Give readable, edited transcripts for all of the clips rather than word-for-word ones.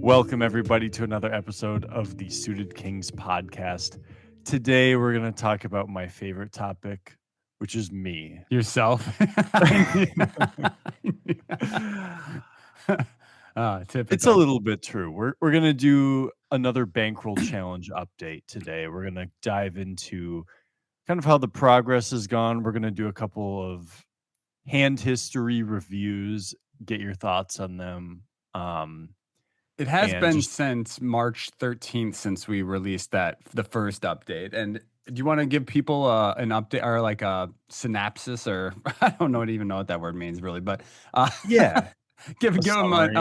Welcome, everybody, to another episode of the Suited Kings podcast. Today, we're going to talk about my favorite topic, which is me. Yourself. Typical. It's a little bit true. We're going to do another Bankroll challenge update today. We're going to dive into kind of how the progress has gone. We're going to do a couple of hand history reviews, get your thoughts on them. It has and been just- since March 13th since we released the first update. And do you want to give people an update or like a synopsis, or I don't even know what that word means really, but Yeah, give them summary.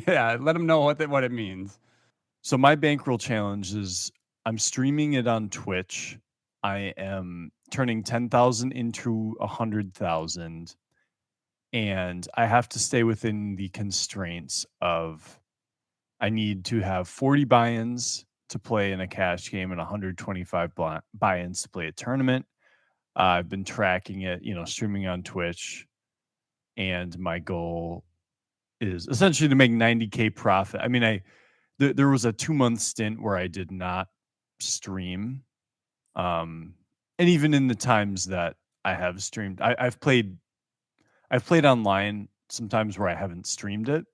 let them know what it means. So my Bankroll challenge is I'm streaming it on Twitch. I am turning 10,000 into 100,000, and I have to stay within the constraints of I need to have 40 buy-ins to play in a cash game and 125 buy-ins to play a tournament. I've been tracking it, streaming on Twitch, and my goal is essentially to make 90K profit. I mean, there was a 2-month stint where I did not stream. And even in the times that I have streamed, I've played online sometimes where I haven't streamed it,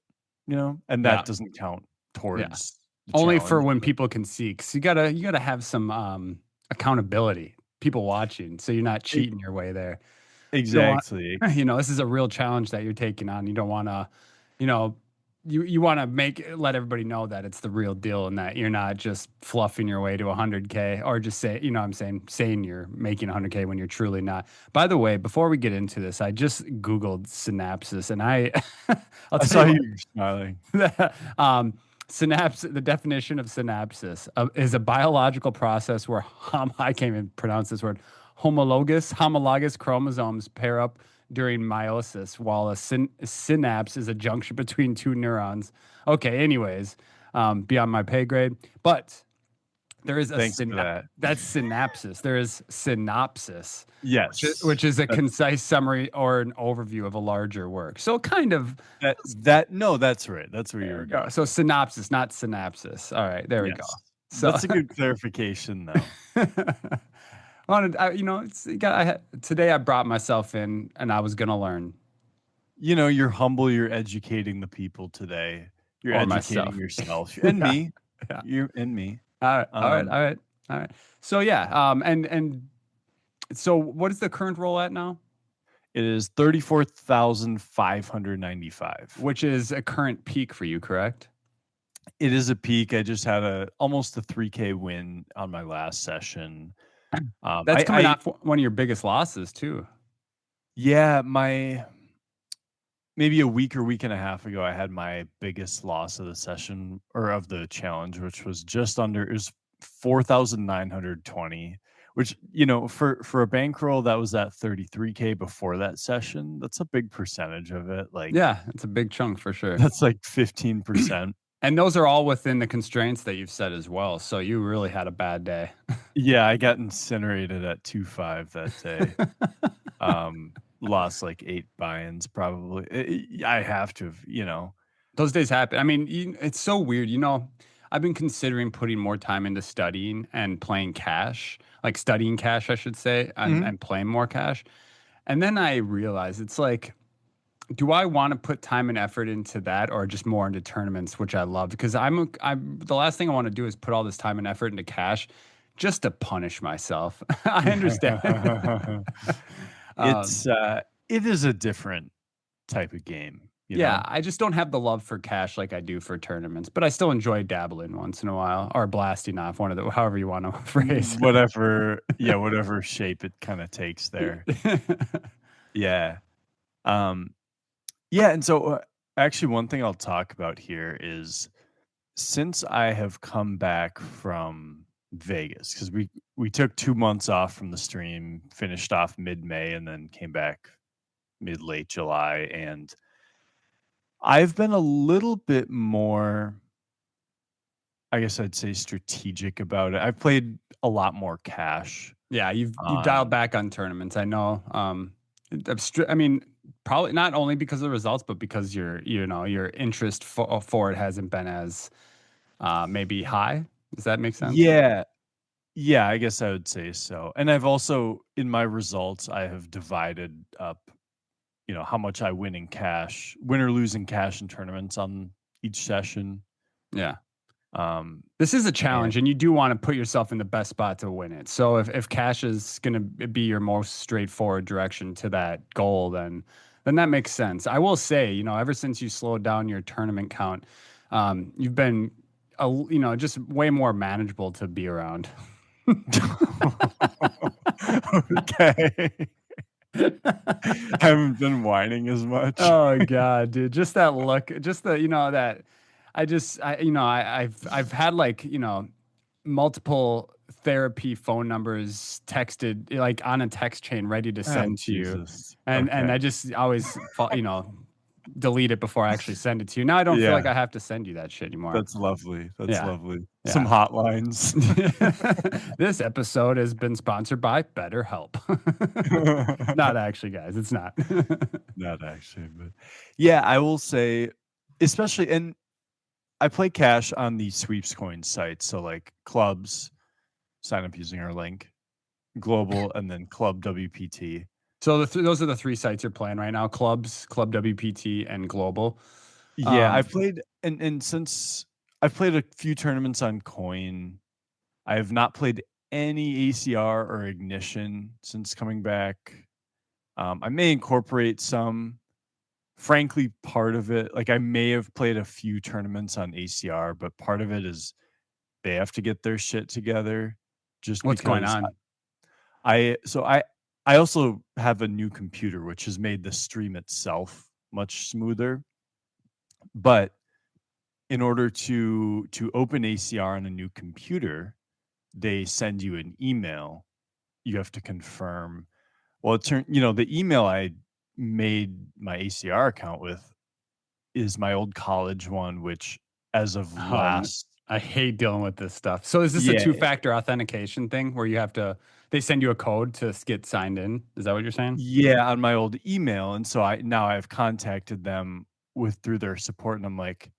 and that doesn't count towards the only challenge, for when people can see. 'Cause you gotta have some accountability, people watching, so you're not cheating your way there. Exactly. This is a real challenge that you're taking on. You don't want to, you want to let everybody know that it's the real deal and that you're not just fluffing your way to 100K or just saying you're making 100K when you're truly not. By the way, before we get into this, I just Googled synapses and I saw you smiling. The definition of synapsis is a biological process where I can't even pronounce this word. Homologous chromosomes pair up during meiosis, while a synapse is a junction between two neurons. Okay, anyways, beyond my pay grade. But there is Thanks for that. That's synapsis. There is synopsis. Yes. Which is a concise summary or an overview of a larger work. So kind of no, that's right. That's where you're going. So synopsis, not synapsis. All right, there we go. So that's a good clarification, though. Today I brought myself in and I was going to learn. You're humble. You're educating the people today. You're educating yourself and me. Yeah. You and me. All right. So and so what is the current roll at now? It is 34,595, which is a current peak for you, correct? It is a peak. I just had almost a 3K win on my last session. That's coming off one of your biggest losses too. Yeah, maybe a week and a half ago, I had my biggest loss of the session or of the challenge, which was just under. It was 4,920, which for a bankroll that was at 33K before that session. That's a big percentage of it. It's a big chunk for sure. That's like 15%. And those are all within the constraints that you've set as well. So you really had a bad day. Yeah, I got incinerated at 2.5 that day. Lost like 8 buy-ins probably. I have to have, Those days happen. I mean, it's so weird. I've been considering putting more time into studying and playing cash, like studying cash, I should say, and playing more cash. And then I realized it's like, do I want to put time and effort into that or just more into tournaments, which I love? Because I'm the last thing I want to do is put all this time and effort into cash just to punish myself. I understand. It is a different type of game. I just don't have the love for cash like I do for tournaments, but I still enjoy dabbling once in a while or blasting off however you want to phrase. Whatever shape it kind of takes there. Yeah. And so actually one thing I'll talk about here is since I have come back from Vegas, because we took 2 months off from the stream, finished off mid-May, and then came back mid-late July, and I've been a little bit more, I guess I'd say, strategic about it. I've played a lot more cash. Yeah, you've dialed back on tournaments. I know. I mean, probably not only because of the results, but because your interest for it hasn't been as maybe high. Does that make sense? Yeah. Yeah, I guess I would say so. And I've also in my results, I have divided up, how much I win in cash, win or lose in cash in tournaments on each session. Yeah. Um, This is a and challenge, and you do want to put yourself in the best spot to win it. So if cash is going to be your most straightforward direction to that goal, then that makes sense. I will say, ever since you slowed down your tournament count, you've been, just way more manageable to be around. okay. Haven't been whining as much. Oh God, dude. Just that look, just the, that I've had like, multiple therapy phone numbers texted like on a text chain ready to Oh, send to you. Jesus. And Okay. I just always delete it before I actually send it to you. Now I don't feel Yeah, like I have to send you that shit anymore. that's lovely. That's Yeah. lovely. Some Yeah. hotlines. This episode has been sponsored by BetterHelp. Not actually, guys. It's not. Not actually, but yeah, I will say, especially, and I play cash on the sweeps coin site. So like clubs, sign up using our link, global, and then club WPT. So those are the three sites you're playing right now: clubs, Club WPT, and Global. Yeah, Um, I've played and since I've played a few tournaments on coin, I have not played any ACR or ignition since coming back. I may incorporate some. Frankly, part of it, like I may have played a few tournaments on ACR, but part of it is they have to get their shit together just what's going because on? I also have a new computer which has made the stream itself much smoother. But in order to open ACR on a new computer, they send you an email. You have to confirm. Well, the email I made my ACR account with is my old college one, which as of Oh, last I hate dealing with this stuff. So is this a yeah, two-factor authentication thing where they send you a code to get signed in? Is that what you're saying? yeah, on my old email, and so I've contacted them through their support, and I'm like,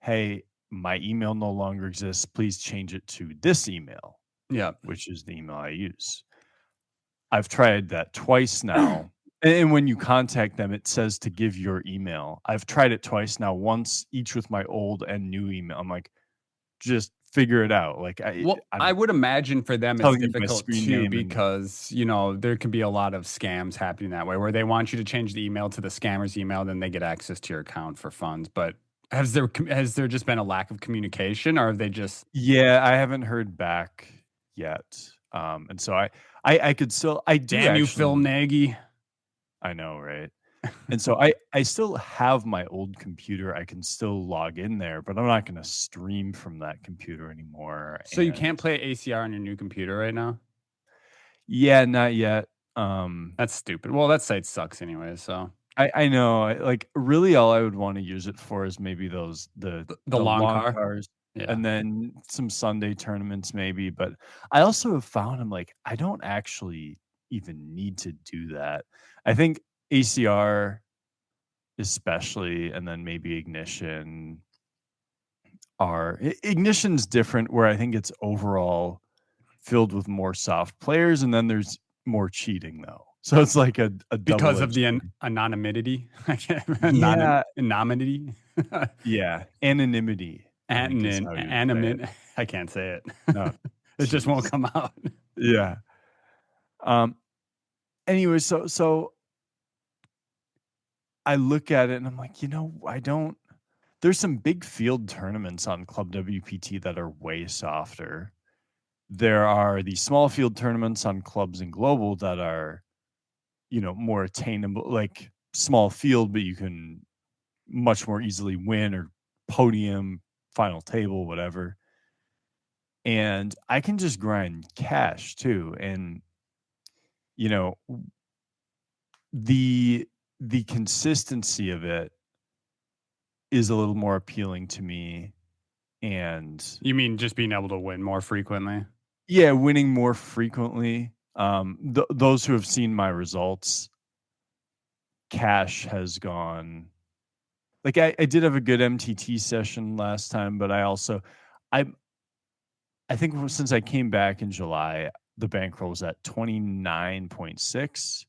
"Hey, my email no longer exists. Please change it to this email," Yeah. which is the email I use. I've tried that twice now, and when you contact them, it says to give your email. I've tried it twice now, once each with my old and new email. I'm like, "Just figure it out." Like, Well, I I'm would imagine for them it's telling you my difficult screen too name and because, there can be a lot of scams happening that way where they want you to change the email to the scammer's email, then they get access to your account for funds. But has there just been a lack of communication, or have they just yeah, I haven't heard back yet. And so I could still I do damn you, Phil actually Nagy? I know, right? And so I still have my old computer. I can still log in there, but I'm not going to stream from that computer anymore. So you And can't play ACR on your new computer right now? yeah, not yet. Um, That's stupid. Well, that site sucks anyway, so I know. Like really, all I would want to use it for is maybe those the the long long car. cars, Yeah. and then some Sunday tournaments maybe. But I also have found I'm like I don't actually even need to do that. I think ACR especially, and then maybe ignition ignition's different. Where I think it's overall filled with more soft players, and then there's more cheating though. So it's like a double Because of edged the thing. anonymity. I can't Yeah, anonymity. yeah, anonymity, I think is how you would say it. Animate. I can't say it. Oh, It just won't jeez. come out. Yeah. Um, anyway, so I look at it and I'm like, I don't there's some big field tournaments on Club WPT that are way softer. There are these small field tournaments on clubs and global that are, more attainable, like small field, but you can much more easily win or podium, final table, whatever. And I can just grind cash too. And you know, the the consistency of it is a little more appealing to me. And You mean just being able to win more frequently? yeah, winning more frequently. Those who have seen my results, cash has gone like I did have a good MTT session last time, but I also I I think since I came back in July, the bankroll was at 29.6.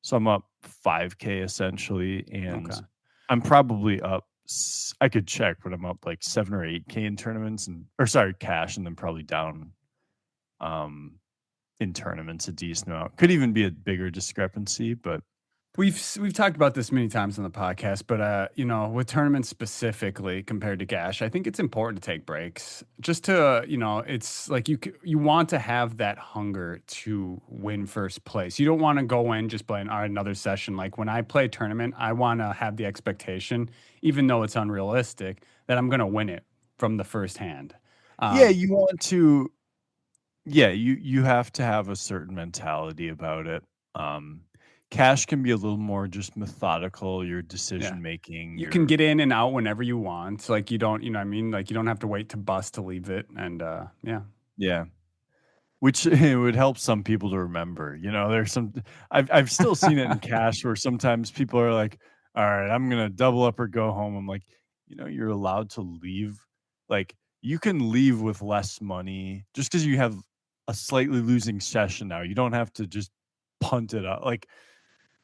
So I'm up 5K essentially, and Okay. I'm probably up. I could check, but I'm up like 7 or 8K in tournaments or sorry, cash, and then probably down um, in tournaments a decent amount. Could even be a bigger discrepancy, but We've talked about this many times on the podcast, but with tournaments specifically compared to cash, I think it's important to take breaks. Just to, it's like you want to have that hunger to win first place. You don't want to go in just playing, all right, another session. Like when I play a tournament, I want to have the expectation, even though it's unrealistic, that I'm going to win it from the first hand. yeah, Um, you want to. Yeah, you have to have a certain mentality about it. Um, Cash can be a little more just methodical. Your yeah. decision making, You can your get in and out whenever you want. Like you don't, you know what I mean? Like you don't have to wait to bust to leave it. And yeah. yeah. Which it would help some people to remember. There's I've still seen it in cash where sometimes people are like, "All right, I'm gonna double up or go home." I'm like, you're allowed to leave. Like, you can leave with less money just because you have a slightly losing session now. You don't have to just punt it up. Like,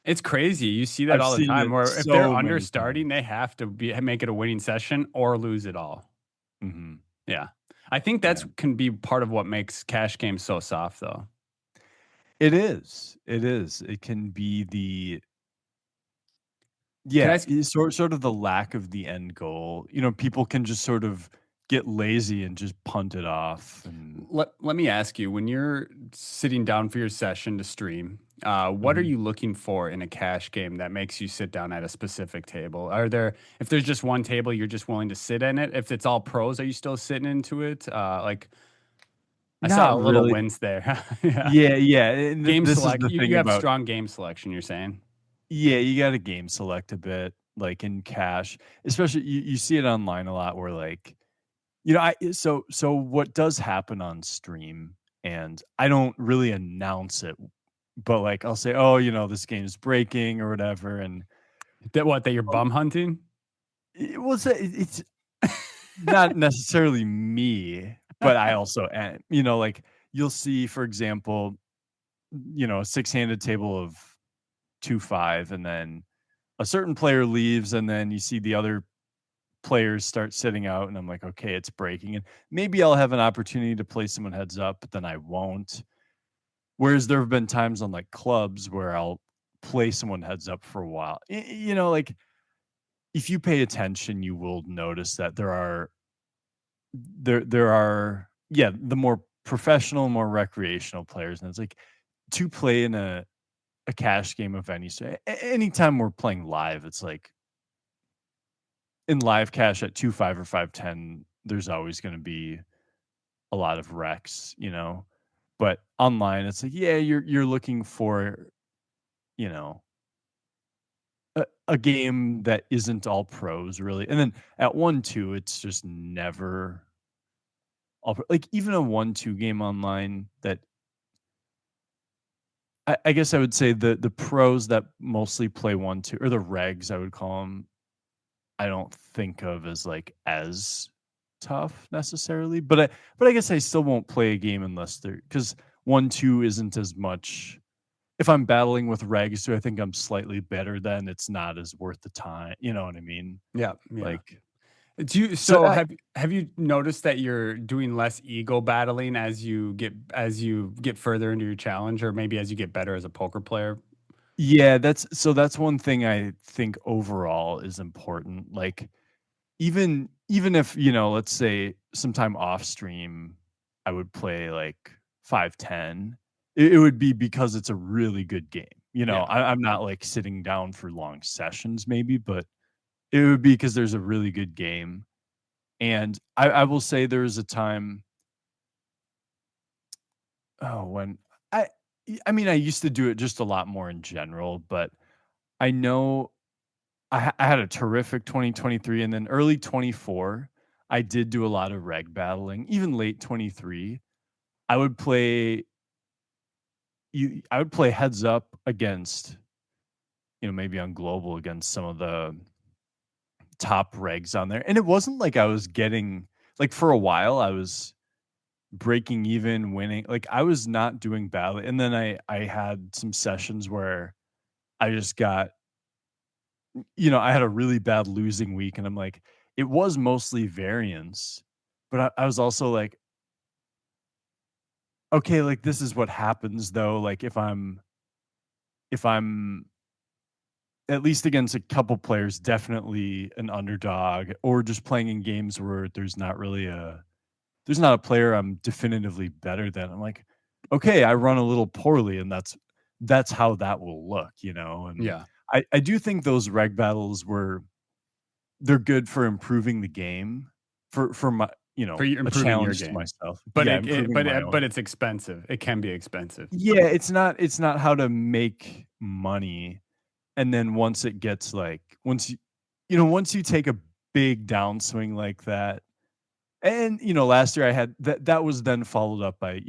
It's crazy. You see that I've all the seen time it where if they're so many understarting, times. they have to make it a winning session or lose it all. Mhm. Yeah. I think Yeah. that's can be part of what makes cash games so soft though. It is. It is. It can be Can I yeah, ask it's sort of the lack of the end goal. People can just sort of get lazy and just punt it off and let me ask you, when you're sitting down for your session to stream, what are mhm. you looking for in a cash game that makes you sit down at a specific table? Are there, if there's just one table, you're just willing to sit in it? If it's all pros, are you still sitting into it? Like I saw a Not little really. wince there. Yeah. Yeah, yeah, and Game this is select. the You thing have about strong game selection, you're saying? yeah, you gotta game select a bit, like, in cash, especially you see it online a lot where, like, so what does happen on stream, and I don't really announce it, but, like, I'll say, "Oh, this game's breaking," or whatever, and That you're bum hunting? it was it's not necessarily me, but I also am. Like, you'll see, for example, a six-handed table of 2-5, and then a certain player leaves, and then you see the other players start sitting out, and I'm like, okay, it's breaking. And maybe I'll have an opportunity to play someone heads up, but then I won't. Whereas there have been times on like clubs where I'll play someone heads up for a while. Like, if you pay attention, you will notice that there are yeah, the more professional, more recreational players, and it's like to play in a cash game of any sort. Anytime we're playing live, it's like in live cash at 2-5 or 5-10, there's always going to be a lot of wrecks, But online, it's like, yeah, you're looking for, you know, a game that isn't all pros really. And then at 1-2, it's just never like even a 1-2 game online that I guess I would say the pros that mostly play 1-2 or the regs, I would call them, I don't think of as like as tough necessarily, but I guess I still won't play a game unless because 1-2 isn't as much. If I'm battling with regs who I think I'm slightly better than, it's not as worth the time. You know what I mean? Yeah, yeah. Like so. Have you noticed that you're doing less ego battling as you get further into your challenge, or maybe as you get better as a poker player? Yeah, that's one thing I think overall is important. Like, even if, let's say sometime off stream, I would play like 5-10, it would be because it's a really good game. Yeah. I'm not like sitting down for long sessions maybe, but it would be because there's a really good game. And I will say there was a time, when I I mean, I used to do it just a lot more in general, but I know I had a terrific 2023, and then early 24, I did do a lot of reg battling, even late 23. I would play I would play heads up against, maybe on global against some of the top regs on there. And it wasn't like I was getting like for a while I was breaking even, winning. Like I was not doing badly. And then I had some sessions where I just got, I had a really bad losing week and I'm like, it was mostly variance, but I was also like, okay, like this is what happens though. Like if I'm at least against a couple players, definitely an underdog, or just playing in games where there's not a player I'm definitively better than. I'm like, okay, I run a little poorly, and that's how that will look, And Yeah. I do think those reg battles they're good for improving the game for my For you a improving your challenge to game. myself. But Yeah, improving my but own. it's expensive. It can be expensive. Yeah, it's not how to make money. And then once it gets like once you take a big downswing like that, and last year I had that was then followed up by,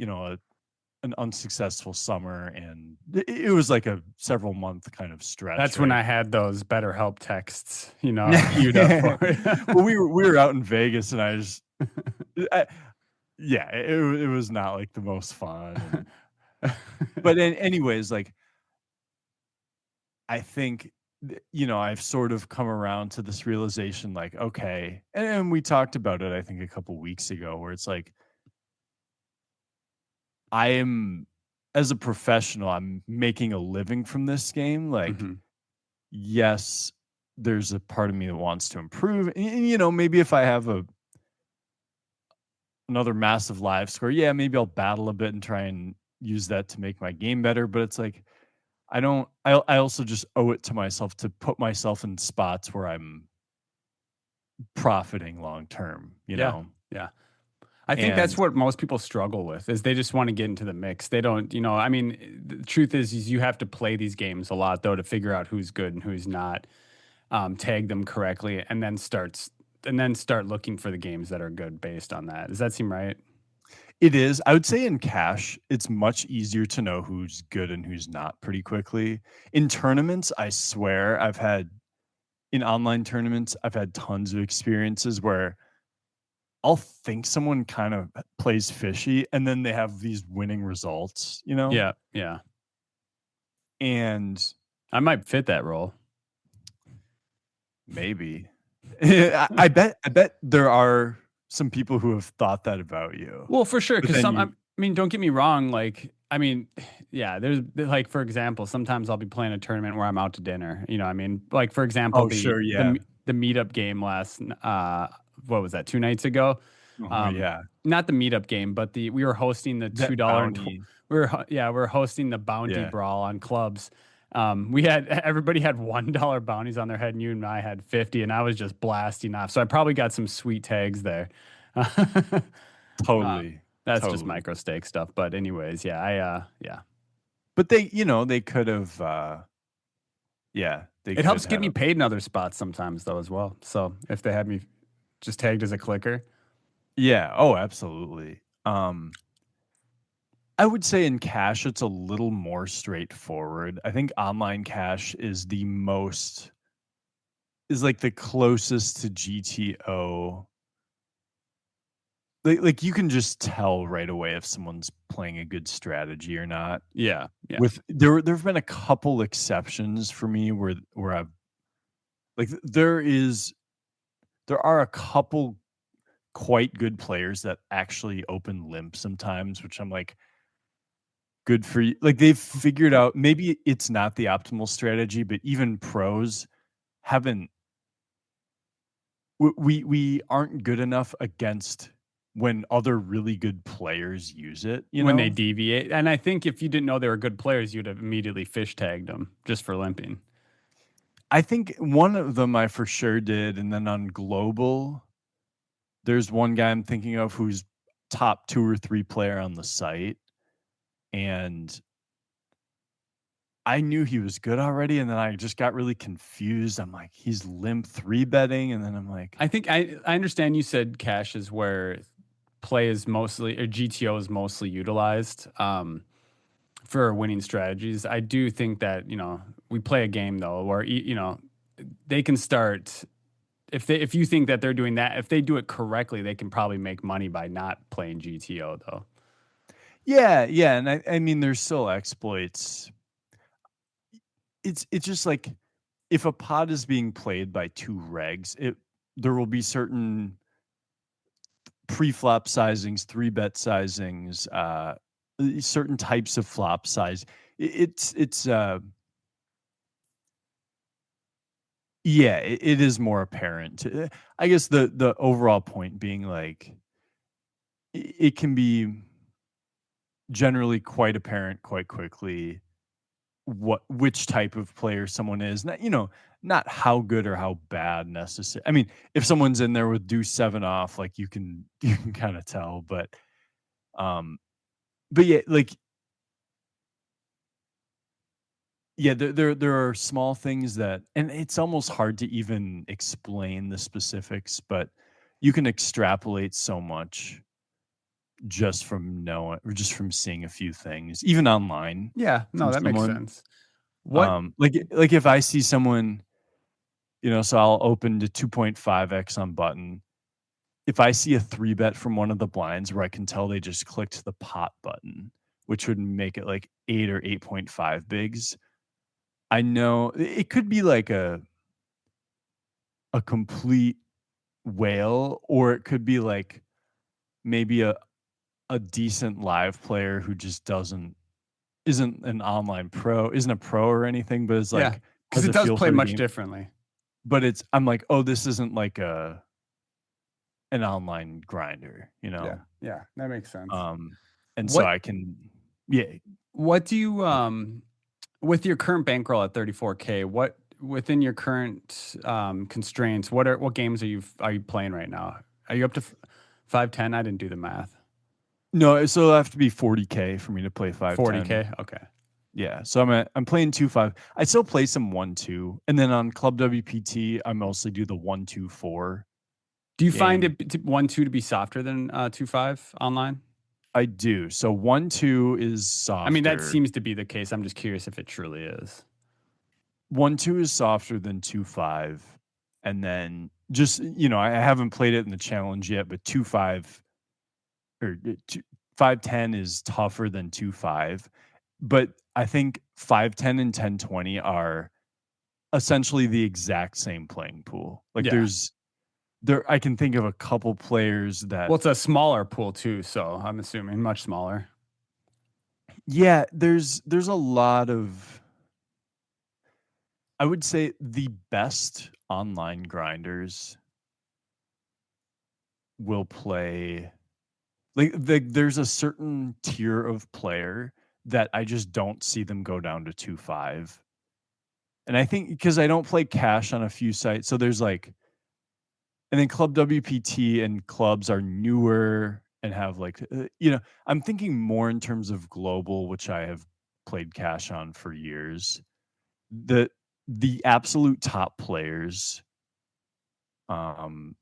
an unsuccessful summer, and it was like a several month kind of stretch, That's when right? I had those BetterHelp texts, queued up for it. Well, we were out in Vegas, and I yeah, it was not like the most fun, but anyways, like I think I've sort of come around to this realization, like, okay, and we talked about it, I think, a couple weeks ago, where it's like I am, as a professional, I'm making a living from this game. Like, Mhm. yes, there's a part of me that wants to improve. And maybe if I have another massive live score, yeah, maybe I'll battle a bit and try and use that to make my game better. But it's like I don't. I also just owe it to myself to put myself in spots where I'm profiting long term. Yeah, yeah. I think that's And what most people struggle with is they just want to get into the mix. They don't, I mean, the truth is you have to play these games a lot though to figure out who's good and who's not, tag them correctly, and then start looking for the games that are good based on that. Does that seem right? it is. I would say in cash, it's much easier to know who's good and who's not pretty quickly. In tournaments, I swear in online tournaments, I've had tons of experiences where I'll think someone kind of plays fishy and then they have these winning results. Yeah, yeah. And I might fit that role. maybe I bet there are some people who have thought that about you. Well, for sure, But because then some, you I mean, don't get me wrong. Like, I mean, yeah, like for example, sometimes I'll be playing a tournament where I'm out to dinner. I mean, like for example, oh, sure, yeah. the meetup game what was that, 2 nights ago? Oh, Um, yeah. Not the meetup game, but we were hosting the That $2 and bounty. we were hosting the bounty Yeah. brawl on clubs. We had everybody had $1 bounties on their head, and you and I had 50, and I was just blasting off. So I probably got some sweet tags there. Uh, Totally. that's just Totally. micro stake stuff. But anyways, yeah, yeah. But they could have, yeah, they It could helps get me have. paid in other spots sometimes though as well. So if they had me just tagged as a clicker, Yeah. Oh, absolutely. I would say in cash, it's a little more straightforward. I think online cash is like the closest to GTO. Like you can just tell right away if someone's playing a good strategy or not. yeah, yeah. With there've been a couple exceptions for me where I've like there are a couple quite good players that actually open limp sometimes, which I'm like, good for you. Like they've figured out maybe it's not the optimal strategy, but even pros haven't we aren't good enough against when other really good players use it, you When they know? deviate, and I think if you didn't know they were good players, you'd have immediately fish tagged them just for limping. I think one of them I for sure did, and then on global, there's one guy I'm thinking of who's top 2 or 3 player on the site, and I knew he was good already, and then I just got really confused. I'm like, he's limp 3 betting, and then I'm like, I think I understand you said cash is where play is mostly or GTO is mostly utilized. For winning strategies. I do think that, we play a game though where, they can start if you think that they're doing that, if they do it correctly, they can probably make money by not playing GTO though. Yeah, yeah, and I mean, there's still exploits. It's just like if a pod is being played by 2 regs, there will be certain pre-flop sizings, 3-bet sizings, certain types of flop size. It's yeah, it is more apparent. I guess the overall point being like it can be generally quite apparent quite quickly which type of player someone is. Not, not how good or how bad necessarily. I mean, if someone's in there with deuce 7 off, like you can you can kind of tell, um but yeah, like yeah, there are small things that, and it's almost hard to even explain the specifics, but you can extrapolate so much just from knowing or just from seeing a few things, even online Yeah, from no, that makes someone. sense. What Like if I see someone, so I'll open to 2.5x on button. If I see a 3-bet from one of the blinds where I can tell they just clicked the pot button, which would make it like 8 or 8.5 bigs, I know it could be like a complete whale, or it could be like maybe a decent live player who just isn't an online pro, isn't a pro or anything, but is Yeah, like because has it a does feel play for the much game. differently. But I'm like, oh, this isn't like an online grinder. Yeah, yeah, that makes sense. Um, and so What I can, yeah. what do you with your current bankroll at 34K, what within your current constraints, what games are you playing right now? Are you up to 510? I didn't do the math. No, so it'll have to be 40K for me to play 510. 40K? Okay. Yeah, so I'm playing 2-5. I still play some 1-2, and then on Club WPT, I mostly do the 1-2-4 Do you find game. it 1-2 to be softer than 2-5 online? I do. So 1-2 is I mean, that softer. seems to be the case. I'm just curious if it truly is. 1-2 is softer than 2-5, and then just I haven't played it in the challenge yet, but 2-5 or 5-10 is tougher than 2-5. But I think 5-10 and 10-20 are essentially the exact same playing pool. Like Yeah. I can think of a couple players that, Well, it's a smaller pool too, so I'm assuming much smaller. yeah, there's a lot of, I would say the best online grinders will play there's a certain tier of player that I just don't see them go down to 2-5. And I think because I don't play cash on a few sites, so there's like, and then Club WPT and clubs are newer and have like, I'm thinking more in terms of global, which I have played cash on for years. The the absolute top players um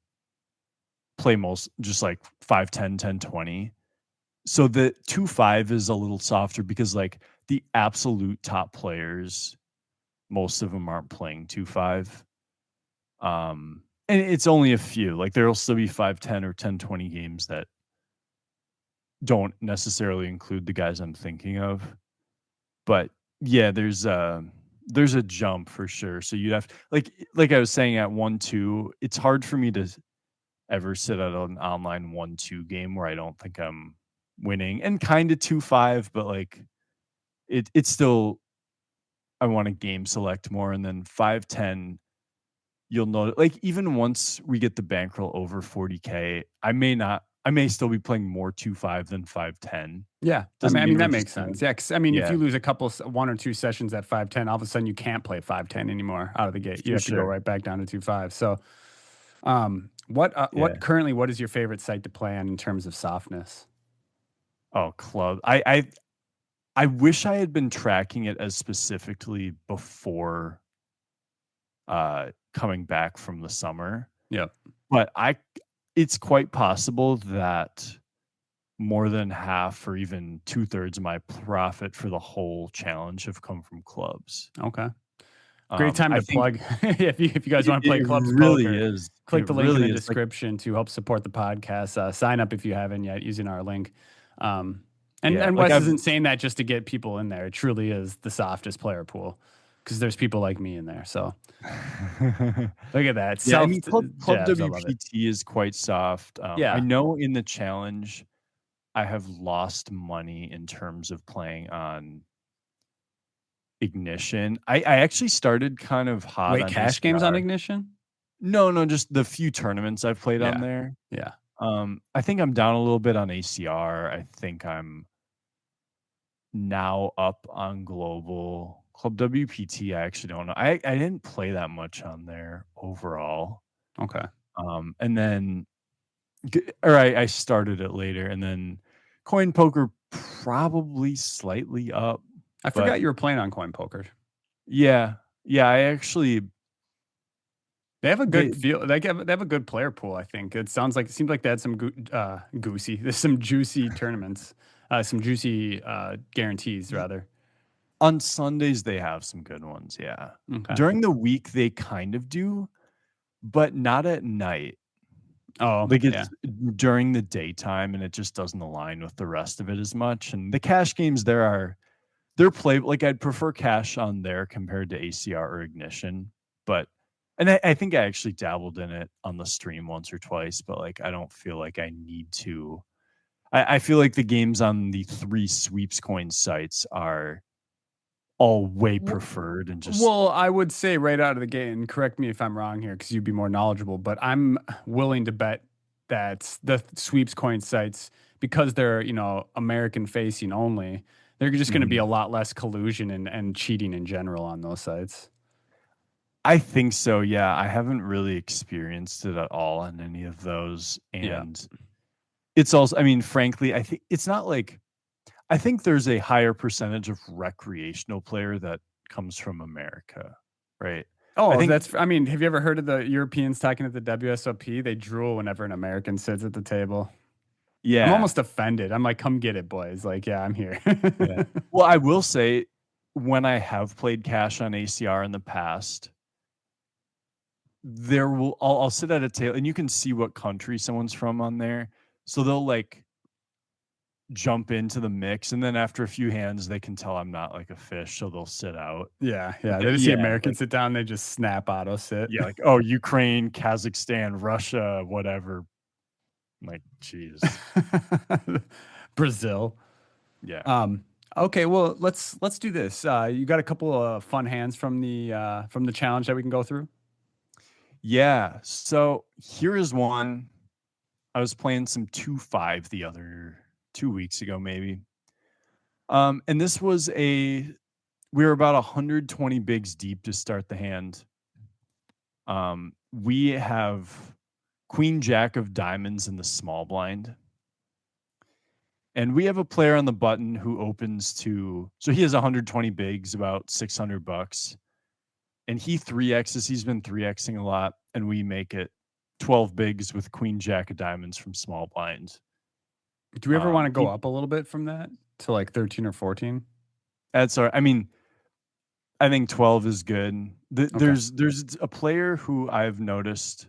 play most just like 5-10, 10-20. So the 2-5 is a little softer because like the absolute top players, most of them aren't playing 2-5. And it's only a few. Like there'll still be 5-10 or 10-20 games that don't necessarily include the guys I'm thinking of. But yeah, there's a jump for sure. So you'd have, like I was saying at 1-2, it's hard for me to ever sit at an online 1-2 game where I don't think I'm winning, and kind of 2-5, but like it's still, I want to game select more. And then 5-10, you'll know, like even once we get the bankroll over 40K, I may still be playing more 2-5 than 5-10. Yeah, Doesn't I mean mean we're that just makes gonna, sense. Yeah, 'cause, I mean, if yeah, you lose a couple, 1 or 2 sessions at 510, all of a sudden you can't play 510 anymore out of the gate. You for have to go sure. right back down to 2-5. So, Yeah. what is your favorite site to play on in terms of softness? Oh, club. I wish I had been tracking it as specifically before coming back from the summer. Yep. But it's quite possible that more than half or even 2/3 of my profit for the whole challenge have come from clubs. Okay. Great time I to think plug. If you guys want to play it clubs really poker, is. click It the link in the really is, like, description to help support the podcast. Sign up if you haven't yet using our link. Um, and yeah, and like Wes I've isn't saying that just to get people in there. It truly is the softest player pool because there's people like me in there. So look at that Yeah, I self mean, Club jabs. I love it. WPT is quite soft. I Yeah, know in the challenge, I have lost money in terms of playing on Ignition. I actually started kind of hot wait, on cash games on ACR. Ignition? No, no, just the few tournaments I've played on Yeah, there. yeah. I think I'm down a little bit on ACR. I think I'm now up on global. Club WPT, I actually don't know. I didn't play that much on there overall. Okay. And then or I started it later, and then coin poker probably slightly up, I but forgot you were playing on Coin Poker. yeah, yeah, I actually They have a they good feel. They have a good player pool. I think it seems like they had some goosey. There's some juicy tournaments, some juicy guarantees rather. on Sundays they have some good ones, yeah. Okay. During the week they kind of do, but not at night. Oh Like, yeah. it's during the daytime, and it just doesn't align with the rest of it as much, and the cash games there are they're play like, I'd prefer cash on there compared to ACR or Ignition, but and I think I actually dabbled in it on the stream once or twice, but, like, I don't feel like I need to. I feel like the games on the 3 sweeps coin sites are all way W- preferred and just Well, I would say right out of the gate, and correct me if I'm wrong here because you'd be more knowledgeable, but I'm willing to bet that the sweeps coin sites, because they're, American facing only, they're just going to be mhm. a lot less collusion and cheating in general on those sites. I think so, yeah. I haven't really experienced it at all on any of those, Yeah. and it's also I mean, frankly, I think it's not like I think there's a higher percentage of recreational player that comes from America, right? I Oh, think I mean, have you ever heard of the Europeans talking at the WSOP? They drool whenever an American sits at the table. I'm yeah, almost offended. I'm like, come get it, boys. Like, yeah, I'm here. yeah. Well, I will say when I have played cash on ACR in the past, I'll sit at a table and you can see what country someone's from on there. So they'll like jump into the mix, and then after a few hands they can tell I'm not like a fish, so they'll sit out. Yeah, yeah. They just see Yeah, Americans like sit down, they just snap auto sit. yeah, like, oh, Ukraine, Kazakhstan, Russia, whatever. I'm like, geez. Brazil. Yeah. Um, okay, well, let's do this. You got a couple of fun hands from the challenge that we can go through? Yeah. So here is one. I was playing some 2-5 the other 2 weeks ago, maybe. And this was we were about 120 bigs deep to start the hand. We have Queen Jack of diamonds in the small blind. And we have a player on the button who opens to, so he has 120 bigs, about $600. And he 3Xs, he's been 3Xing a lot. And we make it 12 bigs with Queen Jack of diamonds from small blind. Do we ever want to go He, up a little bit from that to like 13 or 14? that's our, I mean, I think 12 is good. Okay. There's a player who I've noticed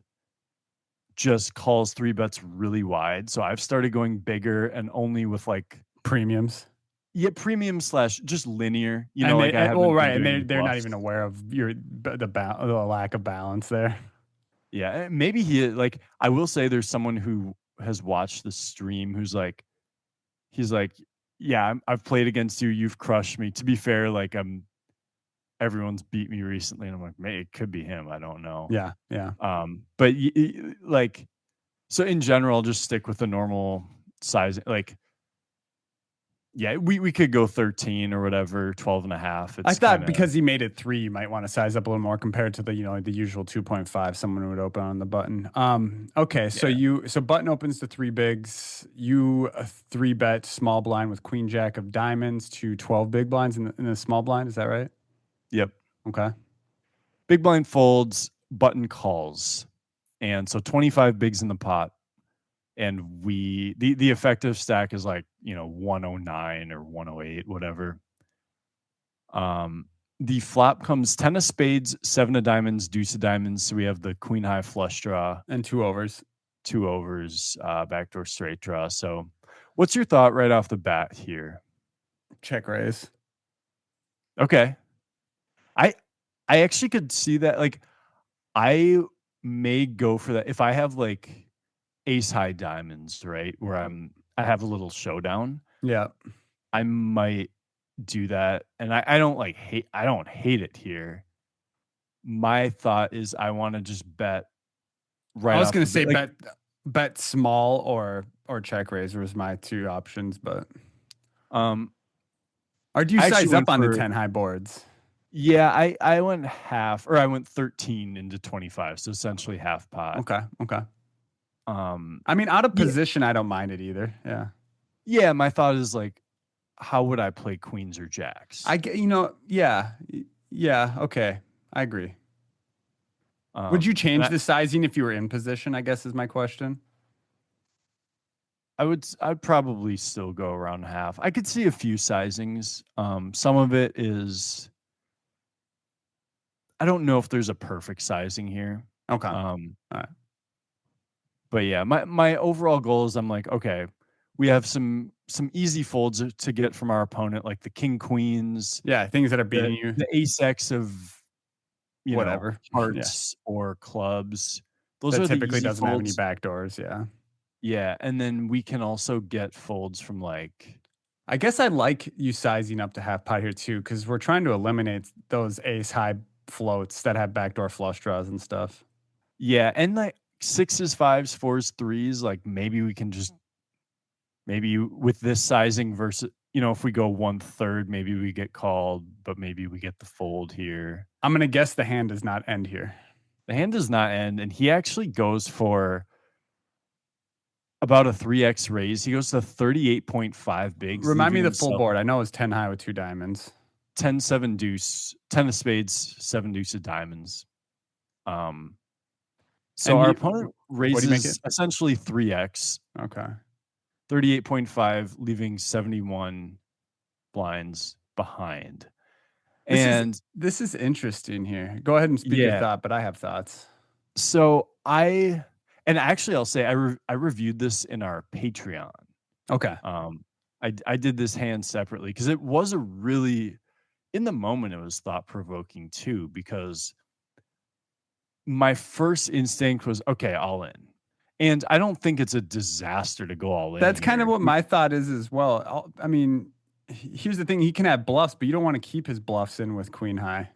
just calls 3 bets really wide. So I've started going bigger and only with like, Premiums. yeah, premium slash just linear. And Like I well, haven't been right, and doing they the they're not even bluffs. aware of the lack of balance there. Yeah, maybe like I will say there's someone who has watched the stream who's like he's like, yeah, I've played against you. You've crushed me. To be fair, like everyone's beat me recently, and I'm like, man, it could be him. I don't know. Yeah, yeah. But like, so in general, I'll just stick with the normal size. Like, yeah, we could go 13 or whatever, 12 and a half. I It's kind thought of because he made it 3, you might want to size up a little more compared to the usual 2.5 someone would open on the button. Okay, yeah, so button opens to 3 bigs. You 3 bet small blind with queen jack of diamonds to 12 big blinds in the small blind. Is that right? yep. Okay. Big blind folds, button calls, and so 25 bigs in the pot. And the effective stack is like 109 or 108, whatever. The flop comes 10 of spades, 7 of diamonds, deuce of diamonds. So we have the queen high flush draw, And 2 overs. 2 overs, backdoor straight draw. So what's your thought right off the bat here? Check raise. Okay. I I actually could see that. Like, I may go for that if I have like ace high diamonds, right? Where I have a little showdown. Yeah. I might do that. And I don't like hate I don't hate it here. My thought is I want to just bet I right was off gonna the bat. say Like, bet small or check raise was my two options, but um or do you I actually size up went on the for 10 high boards? yeah, I went half, or I went 13 into 25, so essentially half pot. Okay. Okay. Um I mean, out of yeah, position, I don't mind it either. Yeah. yeah, my thought is like, how would I play queens or I jacks? get, yeah. Yeah. Okay. I agree. Would you And change the sizing if you were in position? I guess is my question. I'd probably still go around half. I could see a few sizings. Some of it is I don't know if there's a perfect sizing here. Okay. All Um, right. but yeah, my overall goal is I'm like, okay, we have some easy folds to get from our opponent, like the king queens, Yeah. Things that are beating you, the ace x of whatever. Yeah. hearts or clubs. Those That are the typically easy doesn't have any folds. back doors. Yeah. Yeah, and then we can also get folds from like I guess I like you sizing up to half pot here too, because we're trying to eliminate those ace high floats that have backdoor flush draws and stuff. yeah, and like sixes, fives, fours, threes. Like maybe we can just maybe with this sizing versus if we go 1/3, maybe we get called, but maybe we get the fold here. I'm gonna guess the hand does not end here. The hand does not end, and he actually goes for about a 3x raise. He goes to 38.5 bigs, Remind me leaving of the full himself board. I know it's 10 high with two diamonds. 10 7 deuce, 10 of spades, 7 deuce of diamonds. Um, so And our he, opponent what do you make it? raises essentially 3x, Okay. 38.5, leaving 71 blinds behind. This is And this is interesting here. Go ahead and speak your yeah, thought, but I have thoughts. so and actually I'll say I reviewed this in our Patreon. Okay. Um, I did this hand separately because it was a really in the moment it was thought provoking too, because my first instinct was okay, all in. And I don't think it's a disaster to go all in That's kind of here. what my thought is as well. I mean, here's the thing: he can have bluffs, but you don't want to keep his bluffs in with queen high.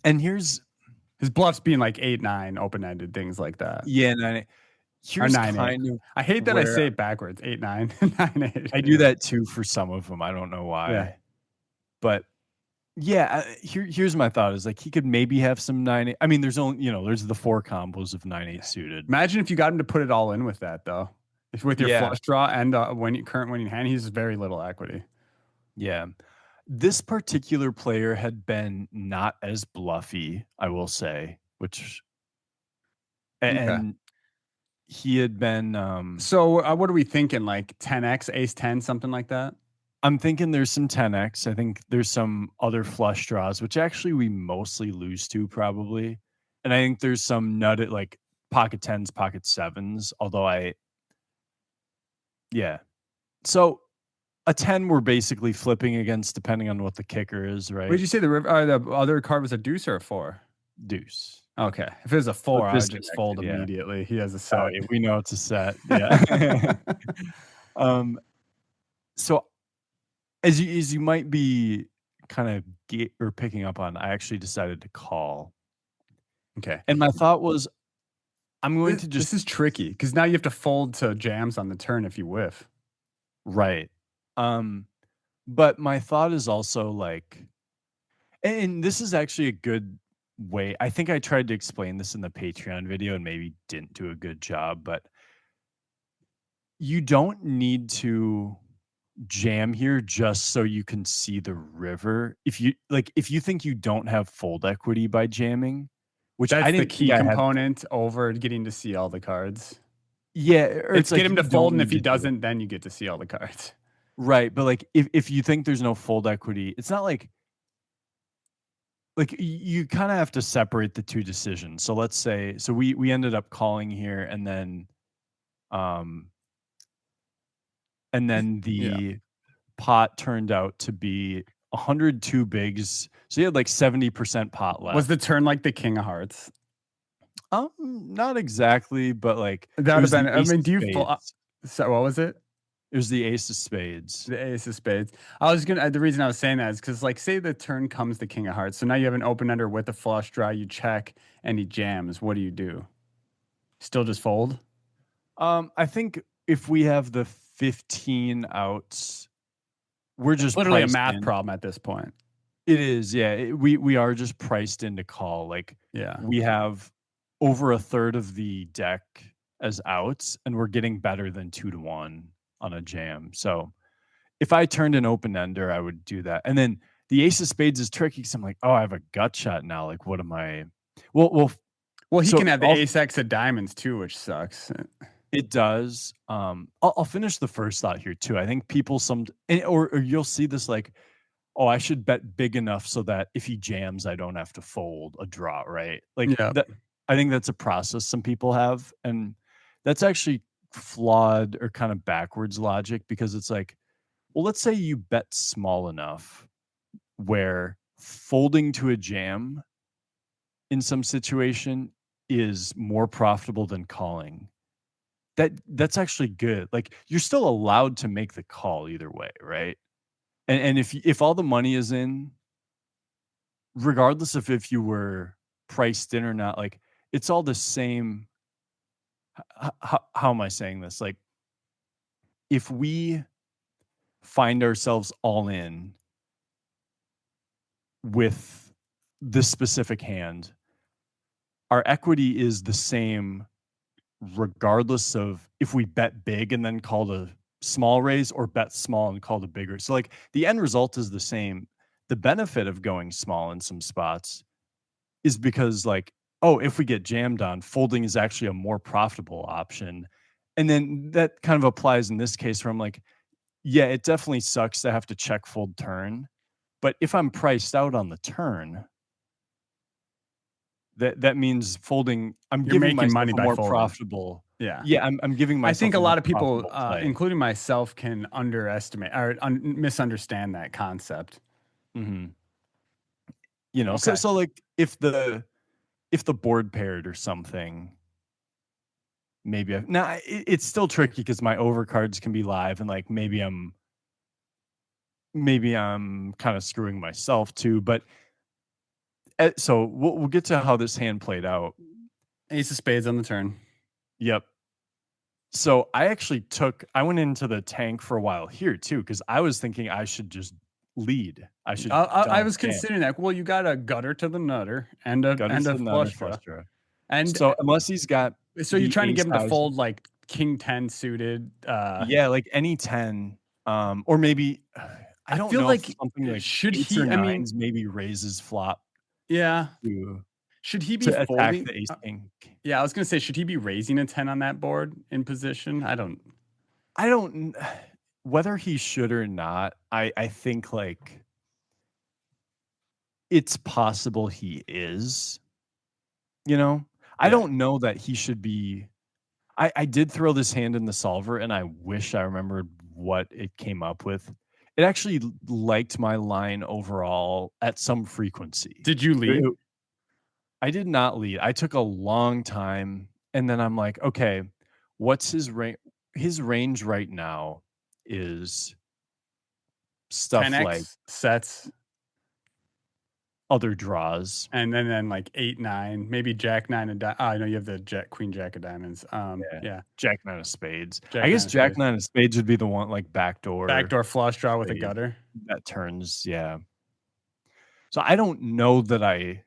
And here's His bluffs being like 8-9, open ended things like that, yeah, and or here's 9-8. kind of I hate that I where say it backwards: 8-9, 9-8. I do Yeah, that too for some of them. I don't know yeah. why. But yeah, here's my thought is like he could maybe have some 9 8. I mean, there's only there's the four combos of 9 8 suited. Imagine if you got him to put it all in with that, though. If with your Yeah, flush draw and current winning hand, he's very little equity. yeah. This particular player had been not as bluffy, I will say, which Okay. and he had been So what are we thinking? Like 10x, ace 10, something like that? I'm thinking there's some 10x. I think there's some other flush draws, which actually we mostly lose to probably. And I think there's some nutted like pocket tens, pocket sevens. Although yeah. So a 10 we're basically flipping against depending on what the kicker is, What did right? you say the other card was a deuce or a four? Deuce. Okay. If it was a So four, I would just fold disconnected, yeah. immediately. He has a Oh, set. yeah, we know it's a set. Yeah. um, so as you might be kind of or picking up on, I actually decided to call. Okay. And my thought was I'm going This, to just this is tricky because now you have to fold to jams on the turn if you whiff. right. Um, but my thought is also like, and this is actually a good way. I think I tried to explain this in the Patreon video and maybe didn't do a good job, but you don't need to jam here just so you can see the river. If you think you don't have fold equity by jamming, which I That's the didn't think key I had. component over getting to see all the cards. Yeah, or It's it's get like him to you fold, don't and if need he to do it. doesn't, then you get to see all the cards. Right, but like if you think there's no fold equity, it's not like like you kind of have to separate the two decisions. So let's say so we ended up calling here um and then Yeah. the pot turned out to be 102 bigs. So you had like 70% pot Was the left. turn like the king of hearts? Not exactly, but like That it would have was been, the I ace mean, of spades. so what was it? It was the ace of spades. The ace of spades. I was gonna. The reason I was saying that is because, like, say the turn comes the king of hearts. So now you have an open ender with a flush draw. You check and he jams. What do you do? Still just fold? I think if we have the 15 outs, we're It's just literally a priced math in. problem at this point. It is, yeah. We are just priced in to call. Like Yeah. we have over a third of the deck as outs, and we're getting better than 2-1 on a jam. So if I turned an open ender, I would do that. And then the ace of spades is tricky because I'm like, oh, I have a gut shot now. Like, what am I? Well, Well, he so can have the I'll ace X of diamonds too, which sucks. It does. I'll finish the first thought here too. I think people or you'll see this like, oh, I should bet big enough so that if he jams, I don't have to fold a draw, right? Like Yeah. that. I think that's a process some people have, and that's actually flawed or kind of backwards logic because it's like, well, let's say you bet small enough where folding to a jam in some situation is more profitable than calling. That's actually good. Like, you're still allowed to make the call either way, right? And if all the money is in, regardless of if you were priced in or not, like, it's all the same. How am I saying this? Like, if we find ourselves all in with this specific hand, our equity is the same regardless of if we bet big and then called a small raise or bet small and called a bigger. So like the end result is the same. The benefit of going small in some spots is because like, oh, if we get jammed on, folding is actually a more profitable option. And then that kind of applies in this case where I'm like, yeah, it definitely sucks to have to check fold turn. But if I'm priced out on the turn, that means folding. I'm You're giving making myself money a by more folding. profitable. Yeah. Yeah, I'm giving I think myself a a more lot of people, profitable play. including myself, can underestimate or misunderstand that concept. Mhm. So Okay. like if the board paired or something, maybe now it's still tricky because my overcards can be live and like maybe I'm kind of screwing myself too. But so we'll get to how this hand played out. Ace of spades on the turn. Yep. So I went into the tank for a while here too because I was thinking I should just lead. I should I dump was jam. considering that. Well, you got a gutter to the nutter and a Gutters to the nutter flush flush draw, draw. and So unless he's got so you're the trying to ace get him to high. fold like king 10 suited. Yeah, like any 10, or maybe I I don't feel know if like something like should eights or he? I mean, nines maybe raises flop yeah, to should he be to attack folding? the ace king. Yeah, I was gonna say, should he be raising a 10 on that board in position? I don't. I don't whether he should or not, I think, like, it's possible he is, you know? I Yeah. don't know that he should be. I did throw this hand in the solver, and I wish I remembered what it came up with. It actually liked my line overall at some frequency. Did you It lead? I did not lead. I took a long time, and then I'm like, "Okay, what's his range?" His range right now is stuff like 10x sets, other draws. and then like 8 9, maybe jack 9 and I know you have the jack queen jack of diamonds. Yeah. Yeah, Jack nine of spades. I jack guess 9 of jack spades, nine of spades would be the one, like, backdoor backdoor flush draw with a spade gutter. that turns, yeah. So I don't know that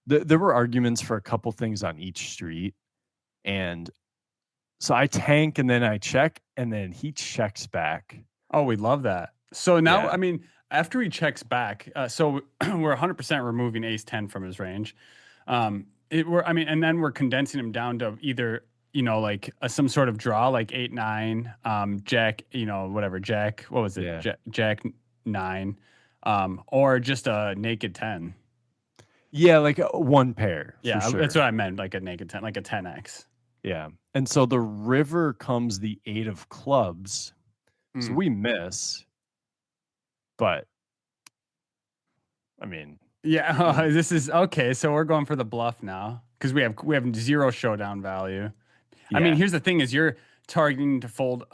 there were arguments for a couple things on each street, and so I tank, and then I check, and then he checks back. Oh, we love that. So now, Yeah, I mean, after he checks back, so we're 100% removing ace 10 from his range. I mean, and then we're condensing him down to either, like some sort of draw, like 8 9, jack, whatever, jack, what was it? yeah. Jack 9, or just a naked 10. Yeah, like one pair for Yeah, that's sure. what I meant, like a naked 10, like a 10x. Yeah. And so the river comes the 8 of clubs. So Mm. we miss, but I mean, Yeah, you this is okay. So we're going for the bluff now because we have zero showdown value. I mean, yeah. here's the thing: is you're targeting to fold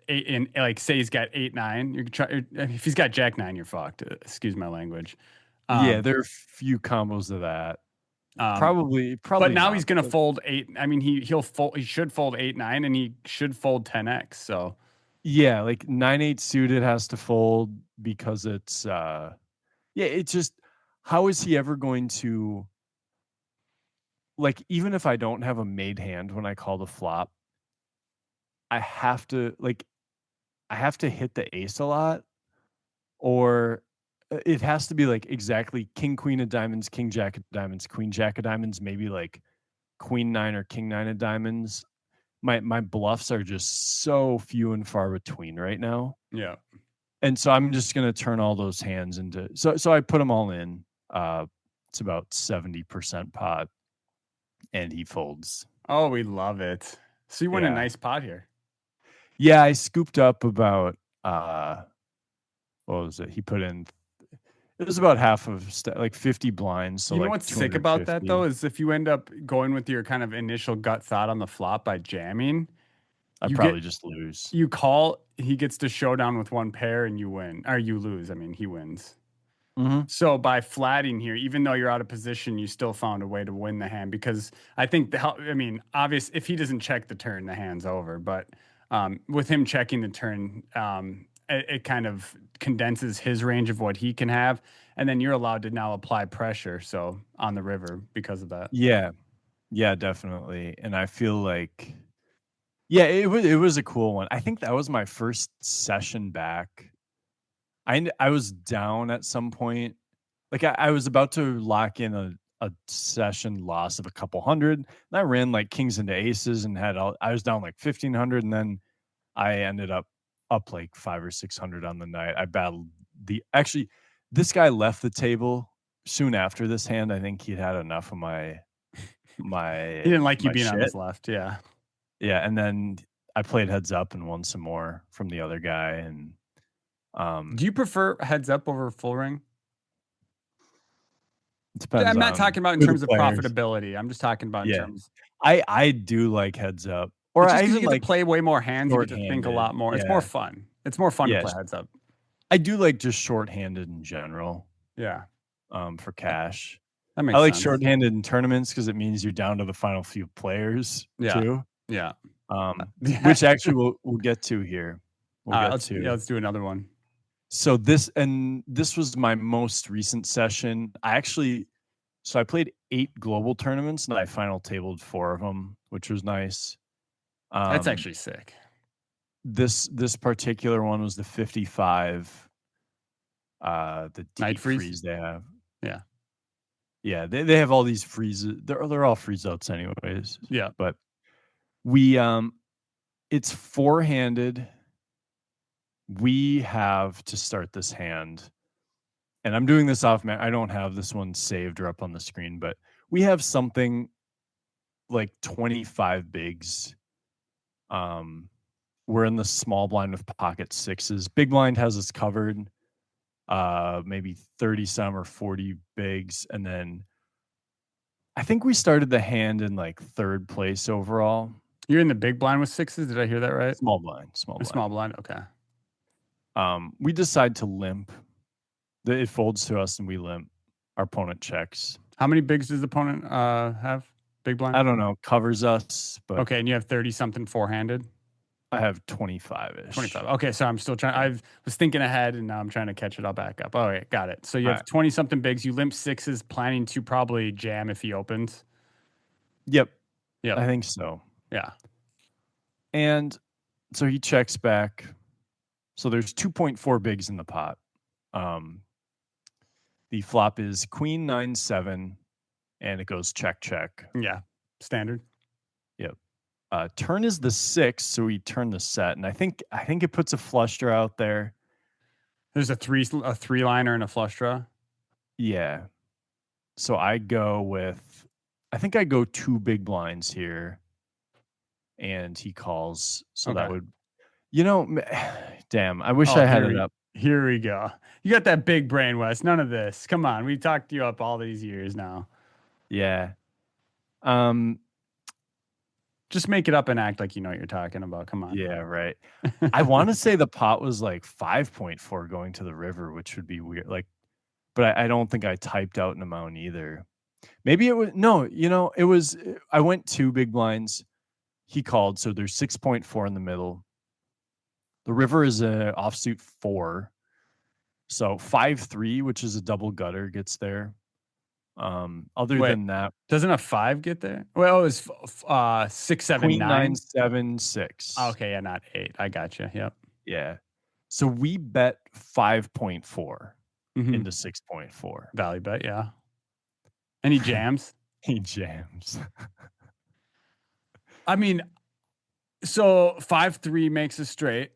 eight in, like, say he's got 8-9. You're try if he's got Jack 9, you're fucked. Excuse my language. Yeah, Um, there are few combos of that. um, Probably but now he's not. gonna But fold eight. I mean, he'll fold. He should fold 8-9, and he should fold 10x. So yeah, like 9-8 suited has to fold because it's yeah, it's just how is he ever going to like even if I don't have a made hand when I call the flop, I have to like I have to hit the ace a lot or it has to be like exactly king queen of diamonds, king jack of diamonds, queen jack of diamonds, maybe like queen nine or king nine of diamonds. My bluffs are just so few and far between right now. yeah. And so I'm just going to turn all those hands into so I put them all in. It's about 70% pot and he folds. Oh, we love it. So you win a Yeah. nice pot here. Yeah, I scooped up about what was it? He put in it was about half of like 50 blinds, so You know like what's sick about that though 250. is if you end up going with your kind of initial gut thought on the flop by jamming, I you probably get just lose. you call, he gets to showdown with one pair and you win, or you lose. I mean, he wins. Mhm. So by flatting here, even though you're out of position, you still found a way to win the hand because I think I mean, obvious if he doesn't check the turn, the hand's over. But with him checking the turn, it kind of condenses his range of what he can have, and then you're allowed to now apply pressure. So on the river because of that. Yeah. Yeah, definitely. And I feel like yeah, it was a cool one. I think that was my first session back. I was down at some point. Like I was about to lock in a session loss of a couple hundred. And I ran like kings into aces and had all I was down like 1500 and then I ended up like 5 or 600 on the night. I battled the actually this guy left the table soon after this hand. I think he'd had enough of He didn't like you my being on shit. his left. Yeah. Yeah, and then I played heads up and won some more from the other guy and Do you prefer heads up over full ring? it depends I'm not on talking about in who the terms of players. profitability. I'm just talking about in Yeah. terms. I do like heads up, or It's just I because you even get to like play way more hands. You get to think a shorthanded. lot more. It's more Yeah. fun. It's more fun to Yeah, play heads up. I do like just shorthanded in general, Yeah. for cash. That I makes like sense. shorthanded in tournaments because it means you're down to the final few players Yeah. too, Yeah. which Yeah. actually we'll get to here. We'll All right. get Let's yeah, to. let's do another one. So this was my most recent session. So I played 8 global tournaments and I final tabled 4 of them, which was nice. That's Um, actually sick. this particular one was the 55, the Night deep freeze. freeze they have. Yeah. Yeah, they have all these freezes. They're all freeze outs anyways. Yeah. But we it's four-handed. We have to start this hand. And I'm doing this off man. I don't have this one saved or up on the screen, but we have something like 25 bigs. Um we're in the small blind with pocket sixes. Big blind has us covered. Maybe 30 some or 40 bigs. And then I think we started the hand in like third place overall. You're in the big blind with sixes. Did I hear that right? Small blind, small Or blind. small blind. Okay. We decide to limp. It folds to us and we limp. Our opponent checks. How many bigs does the opponent have? Big blind. I don't know, covers us, but Okay, and you have 30 something four handed. I have 25 25. ish. Okay, so I'm still trying. Yeah. I was thinking ahead and now I'm trying to catch it all back up. All right, got it. So you All have right. 20 something bigs. You limp sixes, planning to probably jam if he opens. Yep. Yep. I think so. Yeah. And so he checks back. So there's 2.4 bigs in the pot. Um, the flop is queen 9-7, and it goes check, check. Yeah. Standard. Yep. Turn is the 6, so we turn the set, and I think it puts a flush draw out there. There's a three liner and a flush draw. Yeah. So I think I go two big blinds here, and he calls. So that Okay. would, damn. I wish Oh, I had it up. here we go. You got that big brain, Wes. None of this. Come on, we talked you up all these years now. Yeah. Um. Just make it up and act like you know what you're talking about. Come on. Yeah. Right. I want to say the pot was like 5.4 going to the river, which would be weird. Like, but I don't think I typed out an amount either. Maybe it was no. It was. I went two big blinds. He called, so there's 6.4 in the middle. The river is a offsuit 4. So 5-3, which is a double gutter, gets there. Other Wait, than that, doesn't a five get there? Well, it was 6, 7, queen 9 9. 7 Oh, 6. okay, yeah, not 8. I got you. Yep. Yeah. So we bet 5.4 Mm-hmm. into 6.4. Value bet, yeah. Any jams? He jams. I mean, so 5-3 makes a straight.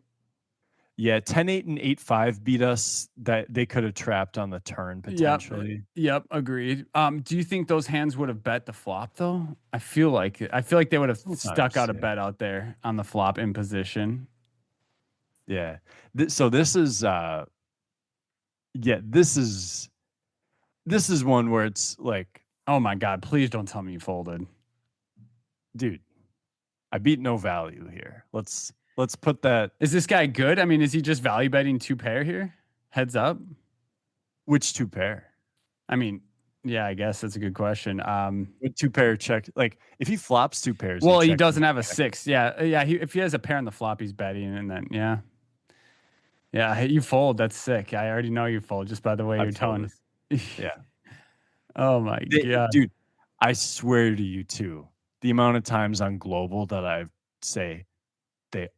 Yeah, 10-8 and 8-5 beat us. That they could have trapped on the turn Yep. potentially. Yep, agreed. Do you think those hands would have bet the flop though? I feel like they would have stuck Sometimes, out a yeah. bet out there on the flop in position. Yeah. So this is yeah, this is one where it's like, Oh my god, please don't tell me you folded. dude, I beat no value here. Let's put that. Is this guy good? I mean, is he just value betting two pair here? Heads up. Which two pair? I mean, yeah, I guess that's a good question. With two pair check, like if he flops two pairs, he Well, he check doesn't have a check. six. Yeah, yeah. If he has a pair on the flop, he's betting, and then yeah, yeah. You fold. That's sick. I already know you fold just by the way I you're telling folded. us. Yeah, Oh my god. dude, I swear to you too. The amount of times on global that I say they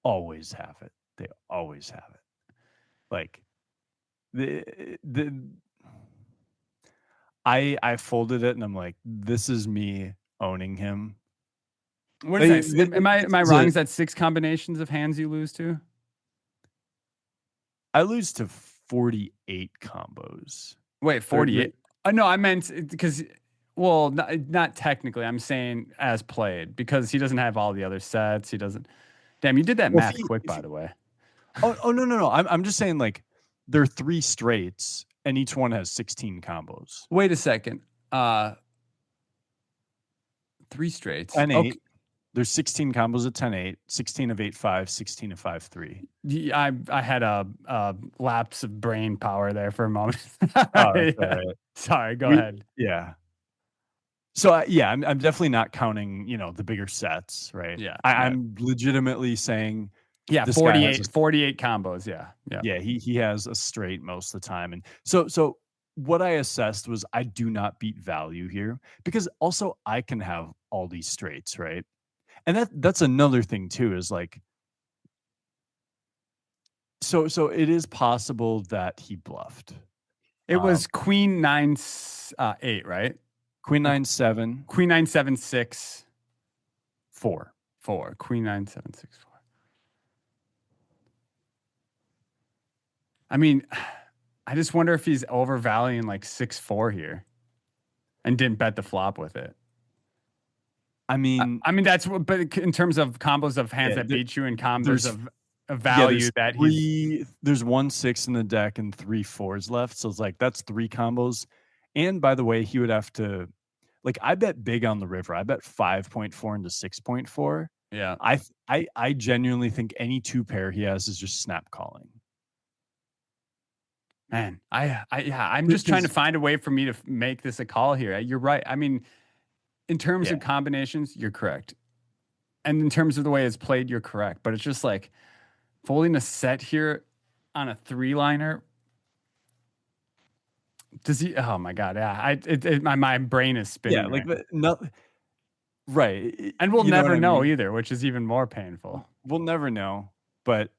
always have it. They always have it. Like the I folded it and I'm like, this is me owning him. What is Like, that? Am I this is wrong? a Is that 6 combinations of hands you lose to? I lose to 48 combos. Wait, They're 48. No, I meant because, well, not technically. I'm saying as played because he doesn't have all the other sets. He doesn't. Damn, you did that well, math quick, if by he the way. oh no. I'm just saying like there are three straights and each one has 16 combos. Wait a second. Uh, three straights. 10-8. Okay. There's 16 combos at 10-8, 16 of 8-5, 16 of 5-3. I had a lapse of brain power there for a moment. Oh, that's all Yeah. right. Sorry, go We ahead. Yeah. So yeah, I'm definitely not counting, the bigger sets, right? Yeah, yeah. I'm legitimately saying Yeah, this guy has a 48 combos. Yeah, yeah. yeah, he has a straight most of the time. And so what I assessed was I do not beat value here because also I can have all these straights, right? And that's another thing too, is like so it is possible that he bluffed. It was Queen 9 8, right? Queen Or 9-7 Queen 9 7 6 4. 4. Queen 9 7 6 4. I mean, I just wonder if he's overvaluing like 6-4 here and didn't bet the flop with it. I mean, I mean, but in terms of combos of hands yeah, that beat you in there's there's a yeah, value that he's, there's 1 6 in the deck and 3 4s left. So it's like that's three combos. And by the way, he would have to like I bet big on the river. I bet 5.4 into 6.4. yeah. I genuinely think any two pair he has is just snap calling. Man, yeah, I'm just trying to find a way for me to make this a call here. You're right. I mean, in terms Yeah. of combinations, you're correct. And in terms of the way it's played, you're correct. But it's just like folding a set here on a three liner. Does he? Oh my god! Yeah, my brain is Yeah, spinning like right now, no right. and we'll You know what never I know mean? either, which is even more painful. We'll never know. But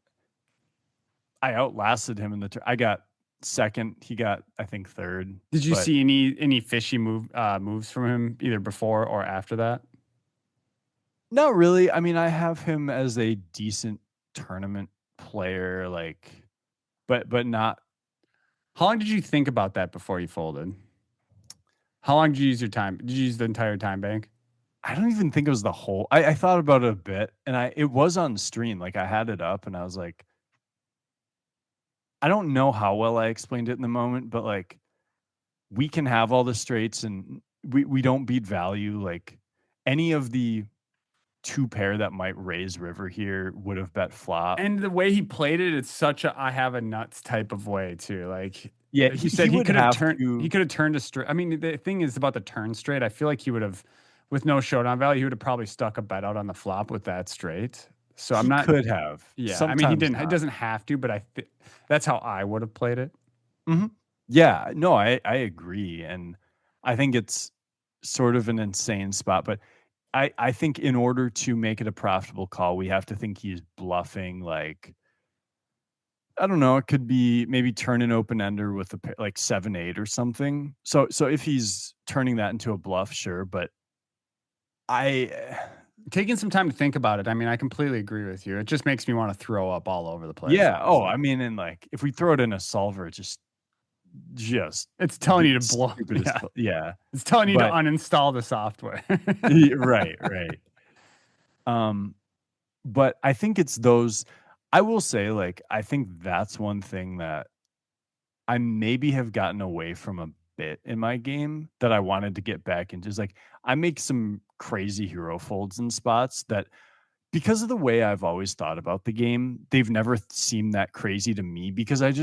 I outlasted him in the I got second. He got, I think, third. Did you But see any fishy moves from him either before or after that? not really. I mean, I have him as a decent tournament player, like, but not. How long did you think about that before you folded? How long did you use your time? Did you use the entire time bank? I don't even think it was the whole I thought about it a bit, and it was on stream, like, I had it up, and I was like I don't know how well I explained it in the moment, but, like, we can have all the straights, and we don't beat value, like, any of the 2 pair that might raise river here would have bet flop. And the way he played it, it's such a I have a nuts type of way too. Yeah, Like you he said, would have he to could have turned a straight. I mean, the thing is about the turn straight. I feel like he would have, with no showdown value, he would have probably stuck a bet out on the flop with that straight. So I'm he not. could have, Yeah, I mean, he sometimes didn't. It not. doesn't have to, but that's how I would have played it. Mhm. Yeah, no, I agree, and I think it's sort of an insane spot, but I think in order to make it a profitable call, we have to think he's bluffing, like, I don't know, it could be maybe turn an open ender with a like 7-8 or something. So if he's turning that into a bluff, sure, but I Taking some time to think about it. I mean, I completely agree with you. It just makes me want to throw up all over the place, yeah, oh, honestly. I mean, and, like, if we throw it in a solver, just It's telling the you to blow. stupidest Yeah, yeah, it's telling you to but uninstall the software. right, right. Um, but I think it's those I will say, like, I think that's one thing that I maybe have gotten away from a bit in my game that I wanted to get back into is, like, I make some crazy hero folds in spots that because of the way I've always thought about the game, they've never seemed that crazy to me because I've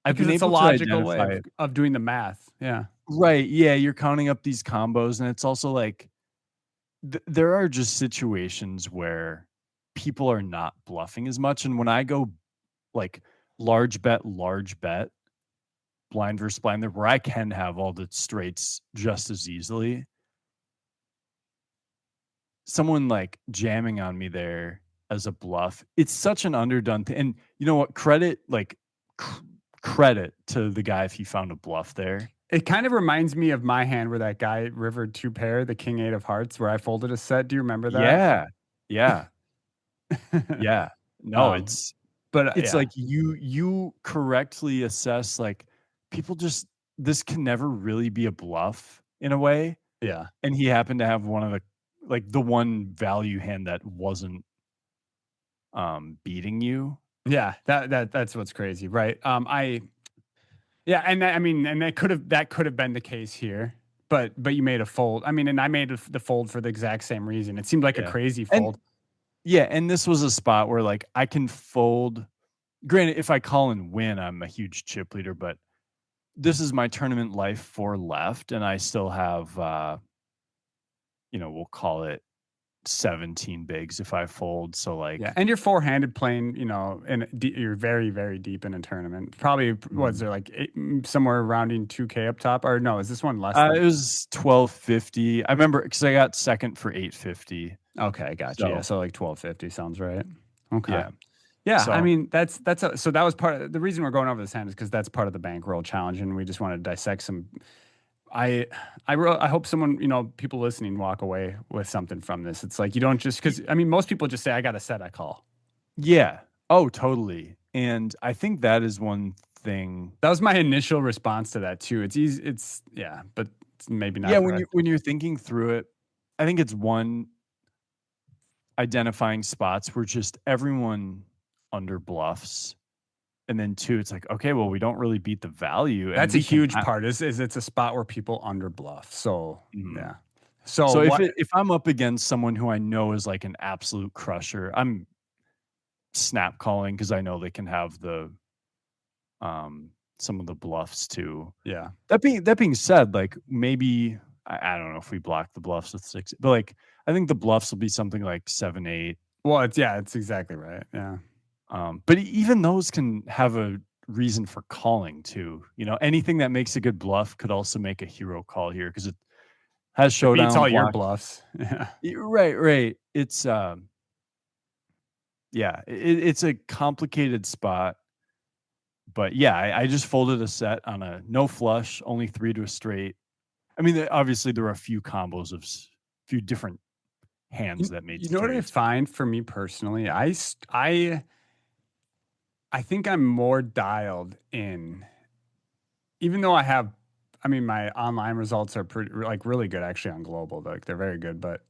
Because been it's a able to logical way identify of doing the math. Yeah. right, yeah, you're counting up these combos, and it's also like there are just situations where people are not bluffing as much, and when I go, like, large bet, blind versus blind there, where I can have all the straights just as easily, someone, like, jamming on me there as a bluff, it's such an underdone thing, and you know what? Cr credit to the guy if he found a bluff there. It kind of reminds me of my hand where that guy rivered two pair, the king eight of hearts, where I folded a set. Do you remember that? Yeah. Yeah. Yeah. No, um, it's but It's yeah, like you correctly assess, like, people just this can never really be a bluff in a way, yeah, and he happened to have one of the one value hand that wasn't, beating you. yeah. That's what's crazy, right? Yeah, and I mean, and that could have been the case here, but you made a fold. I mean, and I made the fold for the exact same reason. It seemed like a Yeah. crazy And fold. yeah, and this was a spot where, like, I can fold granted, if I call and win, I'm a huge chip leader, but this is my tournament life 4 left, and I still have, we'll call it 17 bigs if I fold, so, Yeah, like and you're four-handed playing, and you're very, very deep in a tournament. Probably, was mhm. there like somewhere rounding 2K up top? Or no, is this one less than? It was 12.50. I remember because I got second for 8.50. Okay, I got you. Yeah, So, so like 1250 sounds right. Okay. yeah. Yeah, I So, mean so that was part of the reason we're going over this hand is because that's part of the bankroll challenge, and we just want to dissect some. I I hope someone people listening walk away with something from this. It's like you don't just y because I mean most people just say I got a set I call. yeah. Oh, totally. And I think that is one thing That was my initial response to that too. It's easy. It's yeah, but it's maybe yeah, not correct. when you're thinking through it, I think it's one, identifying spots where just everyone under bluffs, and then 2, it's like, "Okay, well, we don't really beat the value, and That's a we can huge ha" part. Is it's a spot where people under bluff. So Mhm. yeah. So So what? if I'm up against someone who I know is, like, an absolute crusher, I'm snap calling because I know they can have some of the bluffs too. Yeah. That being said, like, maybe I don't know if we block the bluffs with 6, but, like, I think the bluffs will be something like 7, 8, Well, it's exactly right. Yeah. but even those can have a reason for calling too, anything that makes a good bluff could also make a hero call here because it has It beats showdown all your block. bluffs. Yeah. Right, right. Yeah, it's a complicated spot, but yeah, I just folded a set on a no flush, only 3 to a straight. I mean, obviously, there are a few combos of few different hands that made You know what I straights. find for me personally? I think I'm more dialed in, even though I mean, my online results are pretty like really good actually on global. Like they're very good, but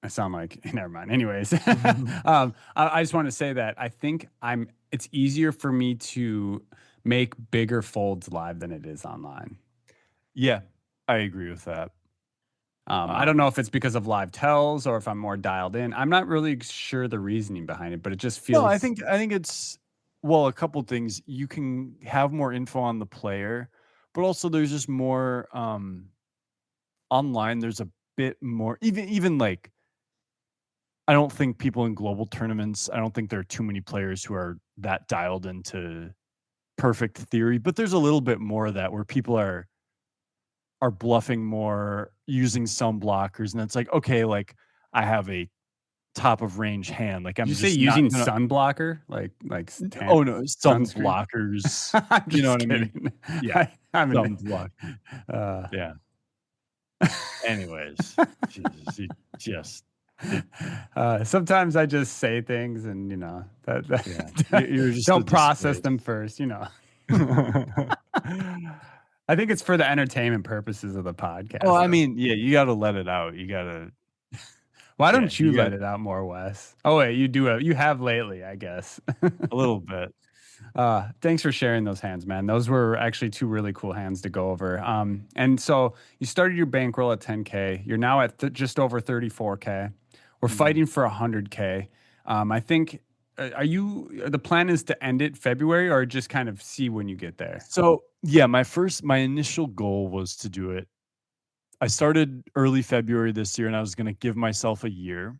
I sound like never mind. Anyways, I just want to say that I think it's easier for me to make bigger folds live than it is online. Yeah, I agree with that. I don't Um, know if it's because of live tells or if I'm more dialed in. I'm not really sure the reasoning behind it, but it just no, feels. I think it's well, a couple things. You can have more info on the player, but also there's just more online. There's a bit more, even like I don't think people in global tournaments. I don't think there are too many players who are that dialed into perfect theory, but there's a little bit more of that where people are bluffing more, using some blockers, and it's like, okay, like I have a top of range hand, like Did I'm you say just not using gonna. sun blocker, like Oh no, some sunscreen? blockers. I'm You know just what I mean? kidding. Yeah, I'm in. some block. Uh, Yeah. Anyways, Jesus, it just it. sometimes I just say things and Yeah, that you're just a don't process disgrace. them first. I think it's for the entertainment purposes of the Oh, podcast, I though. mean, yeah, you got to let it out. You got to, Why yeah, don't you you got let it out more, Wes? Oh wait, you do. You have lately, I guess. a little bit. Thanks for sharing those hands, man. Those were actually two really cool hands to go over. And so you started your bankroll at 10K. You're now at just over 34K. We're Mhm. fighting for 100K. I think. Are you? The plan is to end it February, or just kind of see when you get there. So, yeah, my initial goal was to do it. I started early February this year, and I was going to give myself a year,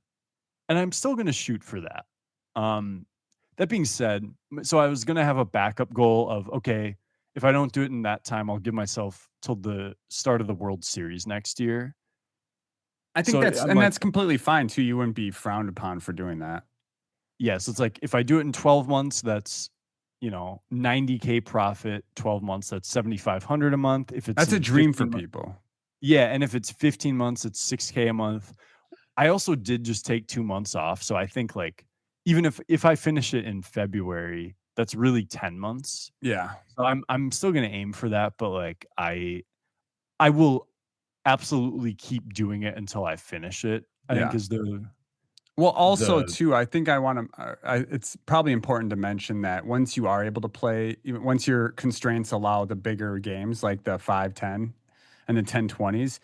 and I'm still going to shoot for that. Um, that being said, so I was going to have a backup goal of, okay, if I don't do it in that time, I'll give myself till the start of the World Series next year. I think So I'm like, that's completely fine too. You wouldn't be frowned upon for doing that. yes, it's like if I do it in 12 months, that's 90K profit, 12 months, that's 7,500 a month. If it's That's a in dream for 15 months, people. yeah, and if it's 15 months, it's 6K a month. I also did just take 2 months off, so I think like even if I finish it in February, that's really 10 months. Yeah, So I'm still gonna aim for that, but like I will absolutely keep doing it until I finish it. I think yeah. is Well, also the too, I think I want to. It's probably important to mention that once you are able to play, once your constraints allow the bigger games like the 5-10 and the 10-20s,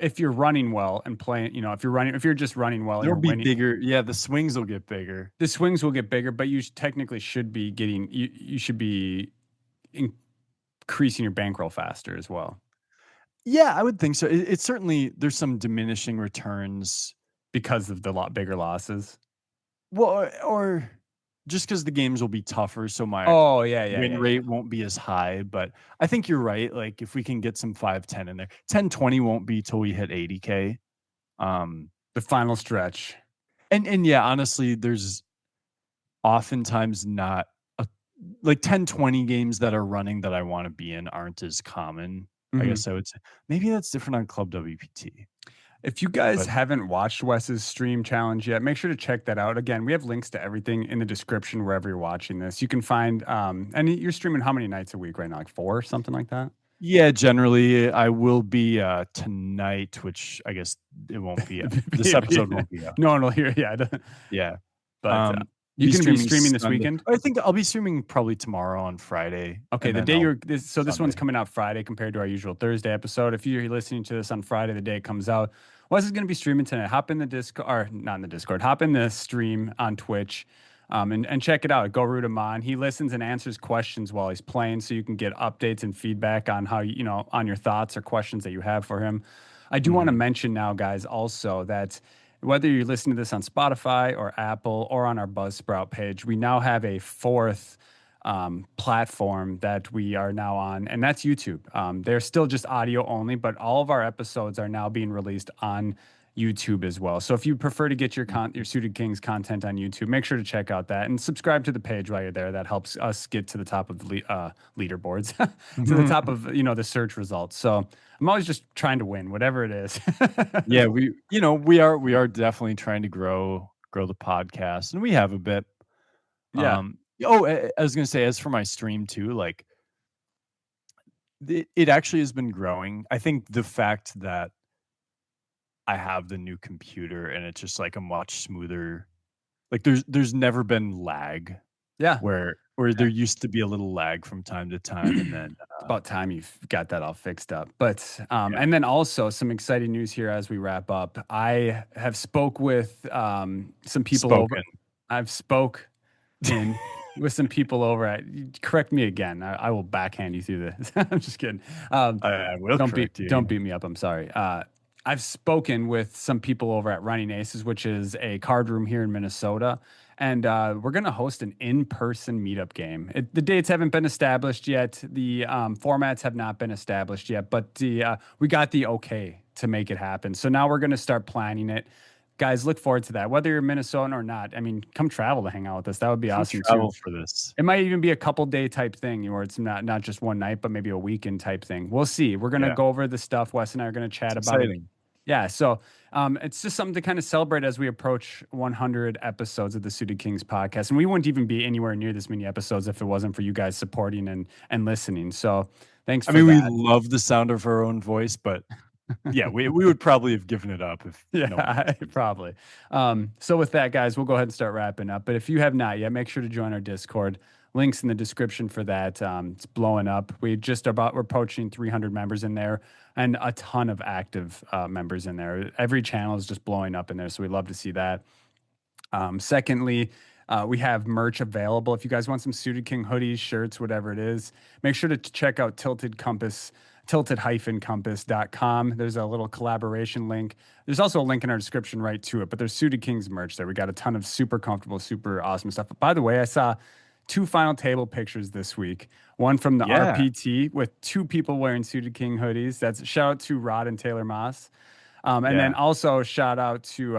if you're running well and playing, if you're just running well and there'll you're be winning, bigger, yeah, the swings will get bigger. the swings will get bigger. But you technically should be getting, you should be increasing your bankroll faster as well Yeah, I would think so. It's certainly there's some diminishing returns. because of the lot bigger losses. Well, or just because the games will be tougher, so my Oh yeah, yeah, win yeah, yeah. rate won't be as high. But I think you're right. Like if we can get some 5-10 in there, 10-20 won't be till we hit 80K. Um, The final stretch. and yeah, honestly, there's oftentimes not a like 10-20 games that are running that I want to be in aren't as common. I Mhm. guess I would say maybe that's different on Club WPT. If you guys But haven't watched Wes's stream challenge yet, make sure to check that out. Again, we have links to everything in the description wherever you're watching this. You can find, and you're streaming how many nights a week right now? Like four, something like that? yeah, generally I will be tonight, which I guess it won't be this episode won't be out. No one will hear. Yeah, Yeah. but Um you be can be streaming streaming this Sunday. weekend. I think I'll be streaming probably tomorrow on Friday Okay, and the then day I'll so this one's Sunday. coming out Friday compared to our usual Thursday episode. If you're listening to this on Friday, the day it comes out, Wes is going to be streaming tonight. Hop in the Discord, or not in the Discord. Hop in the stream on Twitch, and check it out. Go root him on. He listens and answers questions while he's playing, so you can get updates and feedback on how on your thoughts or questions that you have for him. I do want to Mhm. mention now, guys, also that whether you're listening to this on Spotify or Apple or on our Buzzsprout page, we now have a fourth platform that we are now on, and that's YouTube. They're still just audio only, but all of our episodes are now being released on YouTube as well. So if you prefer to get your Suited Kings content on YouTube, make sure to check out that and subscribe to the page while you're there. That helps us get to the top of the leaderboards, to the top of the search results. So I'm always just trying to win, whatever it is. Yeah, we are definitely trying to grow the podcast and we have a bit. Yeah. Oh, I was going to say as for my stream too, like it actually has been growing. I think the fact that I have the new computer and it's just like a much smoother, like there's never been lag Yeah. where there used to be a little lag from time to time, and then, It's about time you've got that all fixed up. But yeah, and then also some exciting news here as we wrap up. I have spoke with some people over. spoken. I've spoke in with some people over at. Correct me again. I will backhand you through this. I'm just kidding. Um, I will correct don't you. beat me up. I'm sorry. I've spoken with some people over at Running Aces, which is a card room here in Minnesota, and we're going to host an in-person meetup game. The dates haven't been established yet. The formats have not been established yet, but we got the okay to make it happen. So now we're going to start planning it. Guys, look forward to that. Whether you're Minnesotan or not, I mean, come travel to hang out with us. That would be Come awesome too. travel for this. It might even be a couple day type thing, where it's not just one night, but maybe a weekend type thing. We'll see. We're gonna Yeah, go over the stuff. Wes and I are gonna it's chat about it. exciting. Yeah, so it's just something to kind of celebrate as we approach 100 episodes of the Suited Kings podcast, and we wouldn't even be anywhere near this many episodes if it wasn't for you guys supporting and listening. So thanks I for mean, we that. love the sound of our own voice, but yeah, we would probably have given it up if no one Yeah, listened. probably. So with that, guys, we'll go ahead and start wrapping up. But if you have not yet, make sure to join our Discord. Links in the description for that. It's blowing up. We're approaching 300 members in there, and a ton of active members in there. Every channel is just blowing up in there, so we'd love to see that. Secondly, we have merch available. If you guys want some Suited King hoodies, shirts, whatever it is, make sure to check out Tilted Compass, tilted-compass.com. There's a little collaboration link. There's also a link in our description right to it, but there's Suited Kings merch there. We got a ton of super comfortable, super awesome stuff. But by the way, I saw two final table pictures this week. One from the Yeah, RPT with two people wearing Suited King hoodies. That's shout out to Rod and Taylor Moss. And then yeah. also shout out to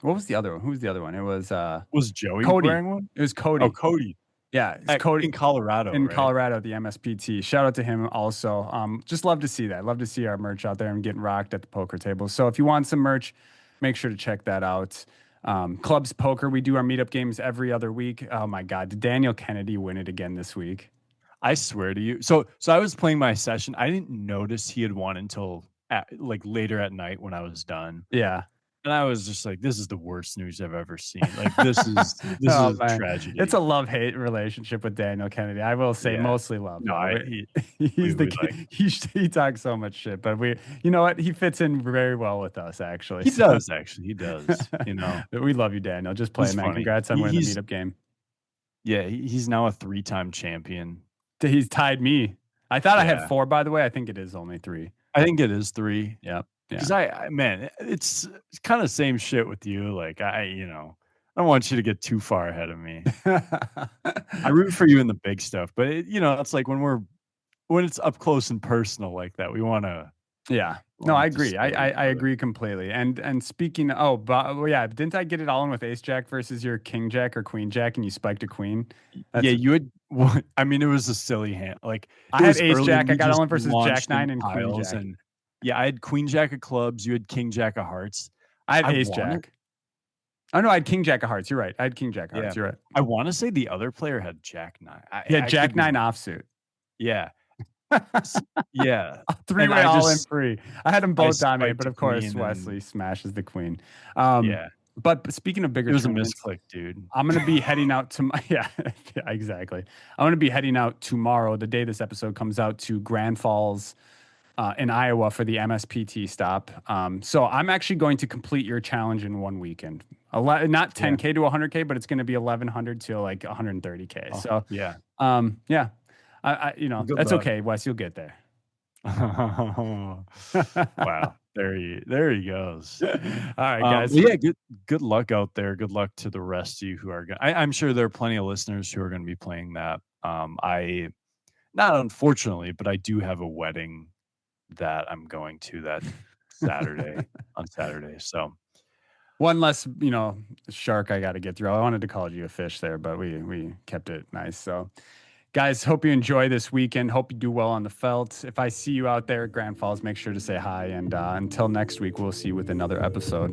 what was the other one? Who was the other one? It was Was Joey Cody. wearing one? It was Oh, Cody. Cody Yeah, it's Cody in Colorado, in right? Colorado at the MSPT. Shout out to him also. Just love to see that. Love to see our merch out there and getting rocked at the poker table. So if you want some merch, make sure to check that out. Clubs Poker, we do our meetup games every other week. Oh my God, did Daniel Kennedy win it again this week? I swear to you. So I was playing my session. I didn't notice he had won until like later at night when I was done. Yeah. And I was just like, this is the worst news I've ever seen. Like this Oh is a man, it's tragedy. a love-hate relationship with Daniel Kennedy. I will say Yeah. mostly love No, though. I he He's the we like he talks so much shit, but you know what? He fits in very well with us actually. he So does actually. He does, you know. we love you, Daniel. Just play, He's man. funny. Congrats on winning the He's meetup game. yeah, he's now a 3-time champion. He's tied me. I thought I had Yeah. four, by the way. I think it is only three. I think it is 3. Yep. Yeah. 'Cause I man, it's kinda same shit with you. Like I don't want you to get too far ahead of me. I root for you in the big stuff, but it's like when it's up close and personal like that, Yeah. we No, I want it to agree. stay I together. agree completely. And speaking, oh, but well, yeah, didn't I get it all in with Ace Jack versus your King Jack or Queen Jack, and you spiked a Queen? Yeah, That's you had well, I mean, it was a silly hand. Like, I it had was Ace early and Jack. I we got just all in versus Jack launched in Nine and Queen piles, Jack. and yeah, I had queen jack of clubs, you had king jack of hearts. I had I Ace wanna Jack. Oh no, I had King Jack of Hearts. You're right. I had King Jack of yeah. Hearts. You're right. I wanna say the other player had jack 9. He had I Jack could be Nine wrong. offsuit. Yeah. S yeah, Three and way all in free. I had them I both dominate, spiked but a of course queen and Wesley smashes the Queen. Um, yeah, but speaking of bigger it was a tournaments, misclick, dude. I'm gonna be heading out to my yeah, yeah, exactly. I'm gonna be heading out tomorrow, the day this episode comes out, to Grand Falls in Iowa for the MSPT stop. So I'm actually going to complete your challenge in one weekend. Not Yeah. 10K to 100K, but it's going to be 1100 to like 130K. Oh, So yeah. yeah, Well, good that's luck. okay, Wes. You'll get there. Wow, there he goes. All right, guys. Well, yeah, good luck out there. Good luck to the rest of you who are going. I'm sure there are plenty of listeners who are going to be playing that. I not unfortunately, but I do have a wedding that I'm going to that Saturday on Saturday. So One less, shark I got to get through. I wanted to call you a fish there, but we kept it nice. So, guys, hope you enjoy this weekend. Hope you do well on the felt. If I see you out there at Grand Falls, make sure to say hi. And until next week, we'll see you with another episode.